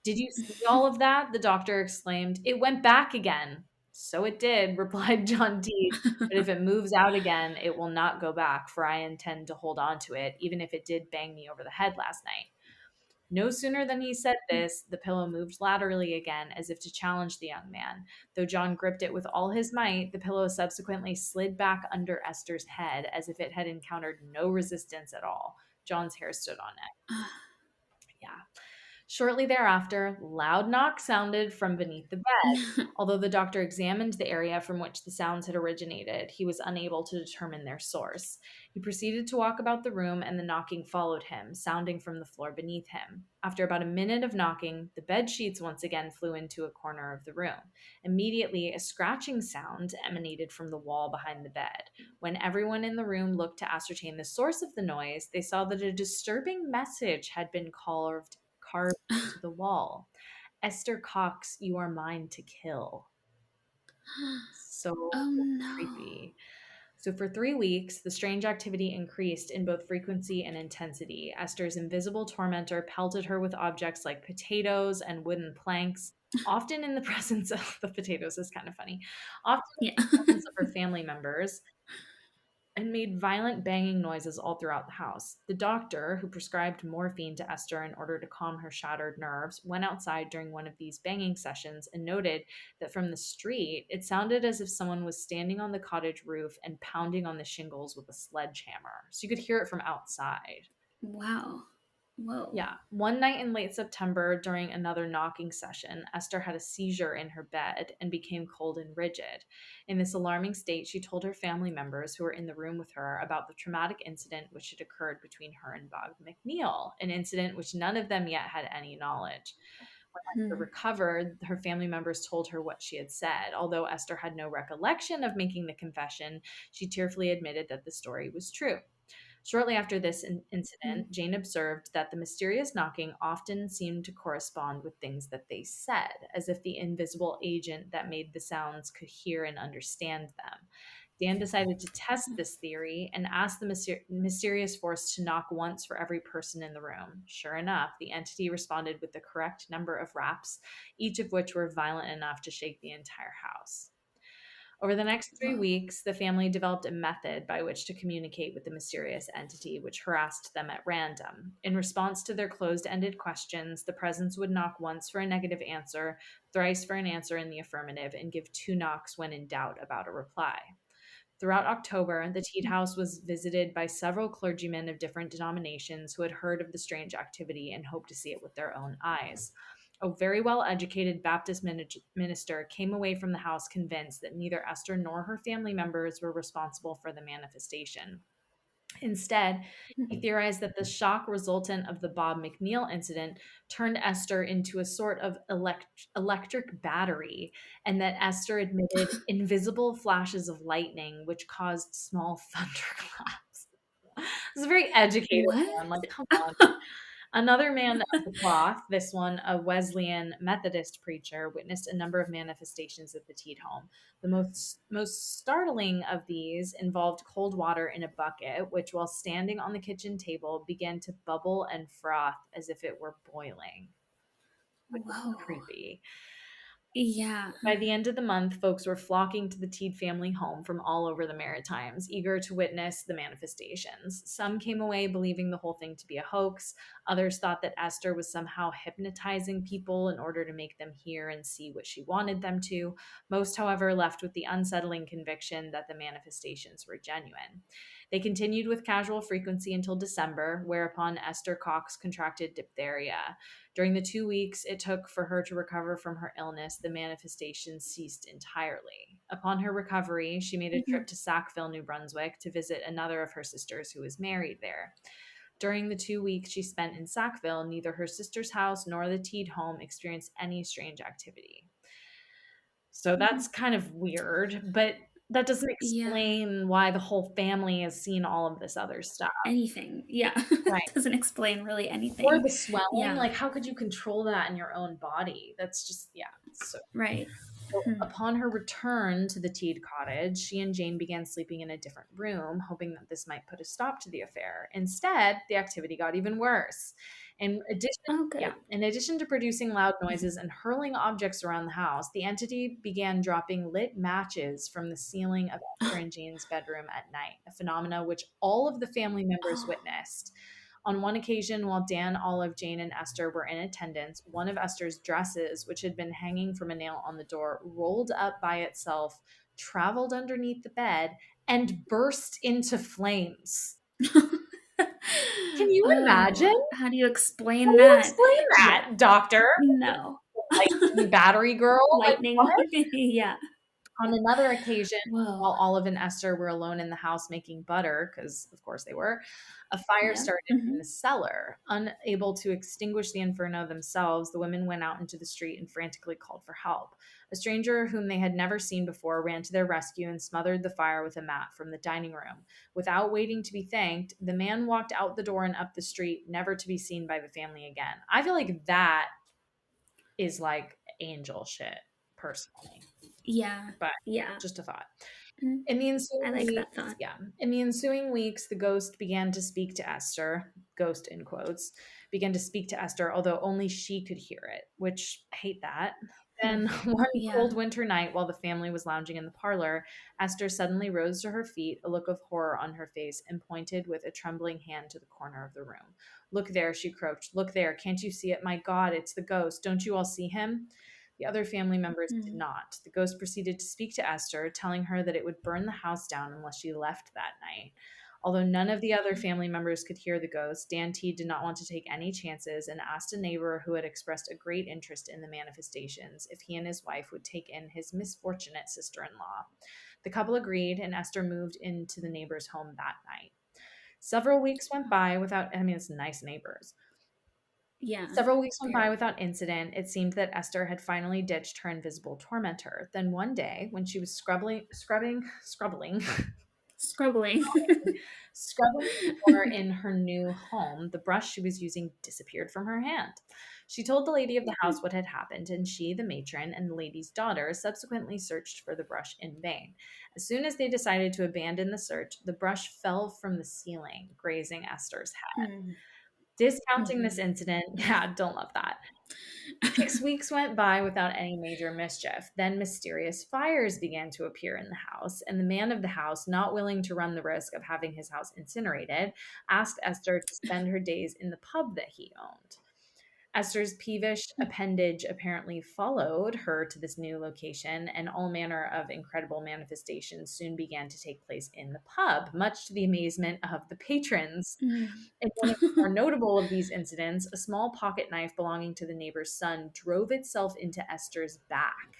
"Did you see all of that?" the doctor exclaimed. "It went back again." "So it did," replied John Deed. "But if it moves out again, it will not go back, for I intend to hold on to it, even if it did bang me over the head last night." No sooner than he said this, the pillow moved laterally again, as if to challenge the young man. Though John gripped it with all his might, the pillow subsequently slid back under Esther's head, as if it had encountered no resistance at all. John's hair stood on end. Yeah. Shortly thereafter, loud knocks sounded from beneath the bed. Although the doctor examined the area from which the sounds had originated, he was unable to determine their source. He proceeded to walk about the room, and the knocking followed him, sounding from the floor beneath him. After about a minute of knocking, the bed sheets once again flew into a corner of the room. Immediately, a scratching sound emanated from the wall behind the bed. When everyone in the room looked to ascertain the source of the noise, they saw that a disturbing message had been carved into the wall. "Esther Cox, you are mine to kill." So Oh no. creepy. So for 3 weeks, the strange activity increased in both frequency and intensity. Esther's invisible tormentor pelted her with objects like potatoes and wooden planks, often in the presence of the potatoes is kind of funny, often in Yeah. the presence of her family members, and made violent banging noises all throughout the house. The doctor, who prescribed morphine to Esther in order to calm her shattered nerves, went outside during one of these banging sessions and noted that from the street, it sounded as if someone was standing on the cottage roof and pounding on the shingles with a sledgehammer. So you could hear it from outside. Wow. Whoa. Yeah. One night in late September, during another knocking session, Esther had a seizure in her bed and became cold and rigid. In this alarming state, she told her family members who were in the room with her about the traumatic incident which had occurred between her and Bob McNeil, an incident which none of them yet had any knowledge. When Esther Hmm. recovered, her family members told her what she had said. Although Esther had no recollection of making the confession, she tearfully admitted that the story was true. Shortly after this Hmm. incident, Jane observed that the mysterious knocking often seemed to correspond with things that they said, as if the invisible agent that made the sounds could hear and understand them. Dan decided to test this theory and asked the mysterious force to knock once for every person in the room. Sure enough, the entity responded with the correct number of raps, each of which were violent enough to shake the entire house. Over the next three Whoa. weeks, the family developed a method by which to communicate with the mysterious entity, which harassed them at random. In response to their closed ended questions, the presence would knock once for a negative answer, thrice for an answer in the affirmative, and give 2 knocks when in doubt about a reply. Throughout October, the Teed House was visited by several clergymen of different denominations who had heard of the strange activity and hoped to see it with their own eyes. A very well educated Baptist minister came away from the house convinced that neither Esther nor her family members were responsible for the manifestation. Instead, he theorized that the shock resultant of the Bob McNeil incident turned Esther into a sort of electric battery, and that Esther emitted invisible flashes of lightning, which caused small thunderclaps. This is a very educated What? man. Like, come on. Another man of the cloth, this one a Wesleyan Methodist preacher, witnessed a number of manifestations at the Teed home. The most startling of these involved cold water in a bucket, which, while standing on the kitchen table, began to bubble and froth as if it were boiling, which is Whoa. creepy. Yeah. By the end of the month, folks were flocking to the Teed family home from all over the Maritimes, eager to witness the manifestations. Some came away believing the whole thing to be a hoax. Others thought that Esther was somehow hypnotizing people in order to make them hear and see what she wanted them to. Most, however, left with the unsettling conviction that the manifestations were genuine. They continued with casual frequency until December, whereupon Esther Cox contracted diphtheria. During the 2 weeks it took for her to recover from her illness, the manifestations ceased entirely. Upon her recovery, she made a Mhm. trip to Sackville, New Brunswick, to visit another of her sisters who was married there. During the 2 weeks she spent in Sackville, neither her sister's house nor the Teed home experienced any strange activity. So Mhm. that's kind of weird, but that doesn't Yeah. explain why the whole family has seen all of this other stuff. Anything. Yeah. Right. Doesn't explain really Or anything. the swelling, Yeah. like how could you control that in your own body? That's just, yeah. So Right. So Hmm. upon her return to the Teed cottage, she and Jane began sleeping in a different room, hoping that this might put a stop to the affair. Instead, the activity got even worse. Oh, good. In addition to producing loud noises and hurling objects around the house, the entity began dropping lit matches from the ceiling of Esther and Jane's bedroom at night, a phenomena which all of the family members Oh. witnessed. On one occasion, while Dan, Olive, Jane, and Esther were in attendance, one of Esther's dresses, which had been hanging from a nail on the door, rolled up by itself, traveled underneath the bed, and burst into flames. Can you imagine? Oh, how do you How do explain you that? explain Yeah. that, doctor? No. Lightning battery girl? Like, Lightning. what? Yeah. On another occasion, Whoa. while Olive and Esther were alone in the house making butter, because of course they were, a fire Yep. started in the Mhm. cellar. Unable to extinguish the inferno themselves, the women went out into the street and frantically called for help. A stranger whom they had never seen before ran to their rescue and smothered the fire with a mat from the dining room. Without waiting to be thanked, the man walked out the door and up the street, never to be seen by the family again. I feel like that is like angel shit, personally, Yeah. but Yeah. just a thought. Mm. In the ensuing I like that weeks, thought. yeah, in the ensuing weeks, the ghost began to speak to Esther, ghost in quotes, began to speak to Esther, although only she could hear it, which I hate that. Hmm. Then one Yeah. cold winter night, while the family was lounging in the parlor, Esther suddenly rose to her feet, a look of horror on her face, and pointed with a trembling hand to the corner of the room. Look there, she croaked. Look there. Can't you see it? My God, it's the ghost. Don't you all see him? The other family members did Mm. not. The ghost proceeded to speak to Esther, telling her that it would burn the house down unless she left that night. Although none of the other family members could hear the ghost, Dan T did not want to take any chances and asked a neighbor who had expressed a great interest in the manifestations if he and his wife would take in his misfortunate sister in law. The couple agreed, and Esther moved into the neighbor's home that night. Several weeks went by without, I mean, it's nice neighbors. Yeah. Several weeks went by Very. without incident. It seemed that Esther had finally ditched her invisible tormentor. Then one day, when she was Scrubbling. scrubbing the floor in her new home, the brush she was using disappeared from her hand. She told the lady of the house what had happened, and she, the matron, and the lady's daughter subsequently searched for the brush in vain. As soon as they decided to abandon the search, the brush fell from the ceiling, grazing Esther's head. Mm. Discounting this Mhm. incident, yeah, don't love that. 6 weeks went by without any major mischief. Then mysterious fires began to appear in the house, and the man of the house, not willing to run the risk of having his house incinerated, asked Esther to spend her days in the pub that he owned. Esther's peevish appendage apparently followed her to this new location, and all manner of incredible manifestations soon began to take place in the pub, much to the amazement of the patrons. Mm. In one of the more notable of these incidents, a small pocket knife belonging to the neighbor's son drove itself into Esther's back.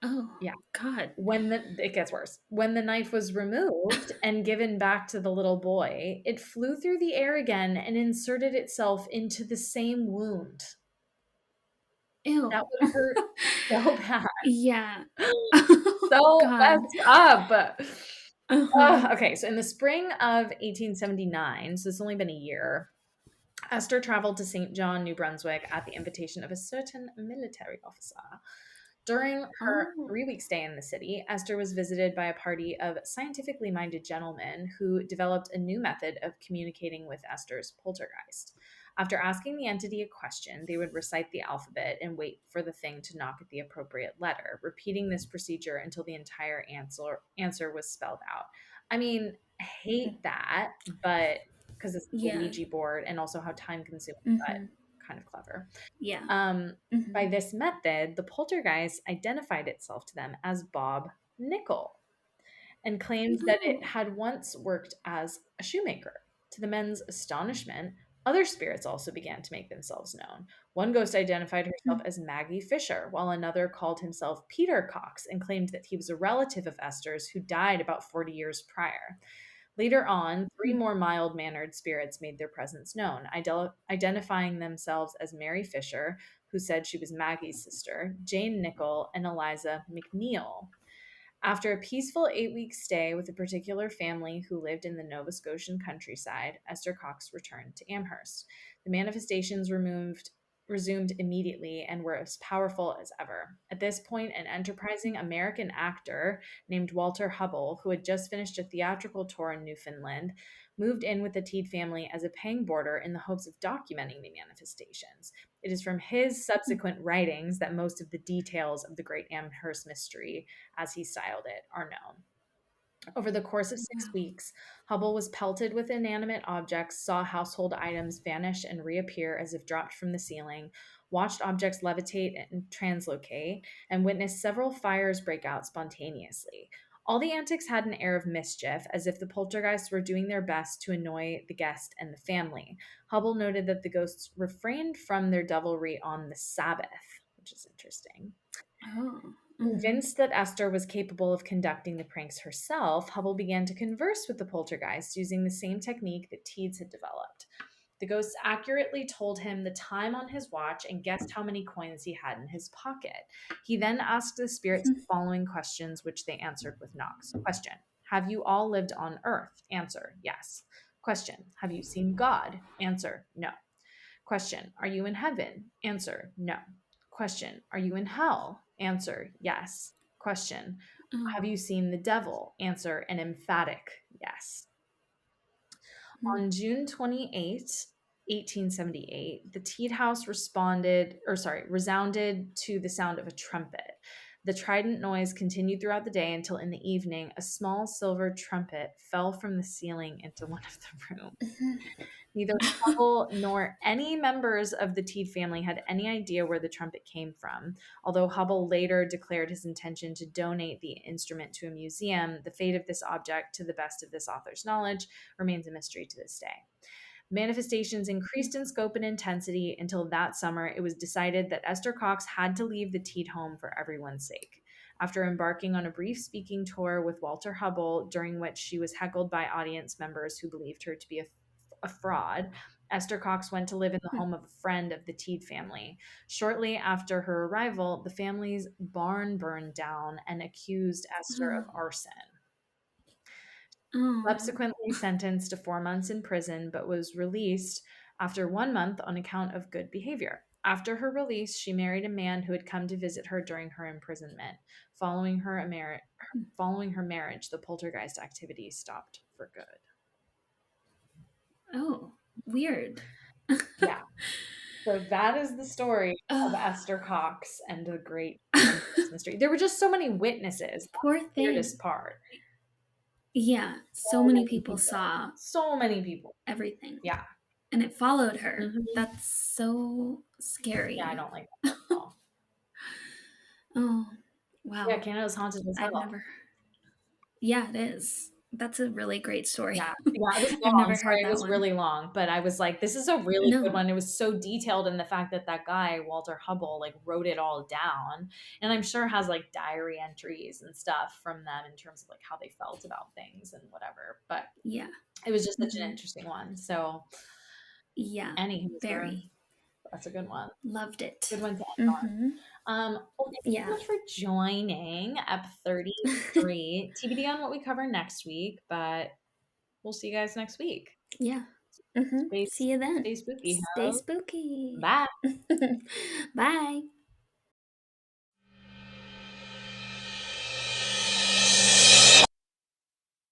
Oh, Yeah. God. It gets worse. When the knife was removed and given back to the little boy, it flew through the air again and inserted itself into the same wound. Ew. That would hurt so bad. Yeah. Oh, So God. messed up. Uh-huh. Okay, so in the spring of 1879, so it's only been a year, Esther traveled to St. John, New Brunswick at the invitation of a certain military officer. During her Oh. 3 week stay in the city, Esther was visited by a party of scientifically minded gentlemen who developed a new method of communicating with Esther's poltergeist. After asking the entity a question, they would recite the alphabet and wait for the thing to knock at the appropriate letter, repeating this procedure until the entire answer was spelled out. I mean, I hate that, but because it's a Yeah. Ouija board and also how time consuming, but Mhm. kind of clever. Yeah. Um, by Mhm. this method, the poltergeist identified itself to them as Bob Nickel and claimed that it Oh. had once worked as a shoemaker. To the men's astonishment, other spirits also began to make themselves known. One ghost identified herself Mm. as Maggie Fisher, while another called himself Peter Cox and claimed that he was a relative of Esther's who died about 40 years prior. Later on, three Mm. more mild mannered spirits made their presence known, identifying themselves as Mary Fisher, who said she was Maggie's sister, Jane Nickel, and Eliza McNeil. After a peaceful 8-week stay with a particular family who lived in the Nova Scotian countryside, Esther Cox returned to Amherst. The manifestations resumed immediately and were as powerful as ever. At this point, an enterprising American actor named Walter Hubble, who had just finished a theatrical tour in Newfoundland, moved in with the Teed family as a paying boarder in the hopes of documenting the manifestations. It is from his Mm. subsequent writings that most of the details of the Great Amherst Mystery, as he styled it, are known. Over the course of six Wow. weeks, Hubble was pelted with inanimate objects, saw household items vanish and reappear as if dropped from the ceiling, watched objects levitate and translocate, and witnessed several fires break out spontaneously. All the antics had an air of mischief, as if the poltergeists were doing their best to annoy the guest and the family. Hubble noted that the ghosts refrained from their devilry on the Sabbath, which is interesting. Oh. Mhm. Convinced that Esther was capable of conducting the pranks herself, Hubble began to converse with the poltergeist using the same technique that Teeds had developed. The ghosts accurately told him the time on his watch and guessed how many coins he had in his pocket. He then asked the spirits the following questions, which they answered with knocks. Question: Have you all lived on Earth? Answer: Yes. Question: Have you seen God? Answer: No. Question: Are you in heaven? Answer: No. Question: Are you in hell? Answer: Yes. Question: Oh. Have you seen the devil? Answer: An emphatic yes. Mm. On June 28th, 1878, the Teed House resounded to the sound of a trumpet. The trident noise continued throughout the day until in the evening, a small silver trumpet fell from the ceiling into one of the rooms. Neither Hubble nor any members of the Teed family had any idea where the trumpet came from. Although Hubble later declared his intention to donate the instrument to a museum, the fate of this object, to the best of this author's knowledge, remains a mystery to this day. Manifestations increased in scope and intensity until that summer it was decided that Esther Cox had to leave the Teed home for everyone's sake. After embarking on a brief speaking tour with Walter Hubble, during which she was heckled by audience members who believed her to be a fraud, Esther Cox went to live in the home of a friend of the Teed family. Shortly after her arrival, the family's barn burned down and accused Esther of Oh. arson. Oh. Subsequently sentenced to 4 months in prison, but was released after 1 month on account of good behavior. After her release, she married a man who had come to visit her during her imprisonment. Following her marriage, the poltergeist activity stopped for good. Oh. Weird. Yeah. So that is the story of Oh, Esther Cox and the Great Amherst Mystery. There were just so many witnesses. That's poor the weirdest thing. part. Yeah, so So many many people people. saw So many people. everything, Yeah. and it followed her. Hmm. That's so Yeah, I scary. don't like that at all. Oh, Yeah, wow. Canada's haunted as I've hell. never. Yeah, it is. That's a really great story. Yeah. Yeah, it was I've long. never Sorry, heard it that was one. really long, but I was like, this is a really good No. one. It was so detailed in the fact that that guy, Walter Hubble, like wrote it all down. And I'm sure has like diary entries and stuff from them in terms of like how they felt about things and whatever. But Yeah. it was just such an Mhm. interesting one. So, Yeah. anywho, sir, Very. that's a good one. Loved it. Good one to end on. Mhm. Well, thank you so Yeah. much for joining Ep 33. TBD on what we cover next week, but we'll see you guys next week. Yeah. Mhm. Stay, See you then. stay spooky, Stay huh? spooky. Bye. Bye.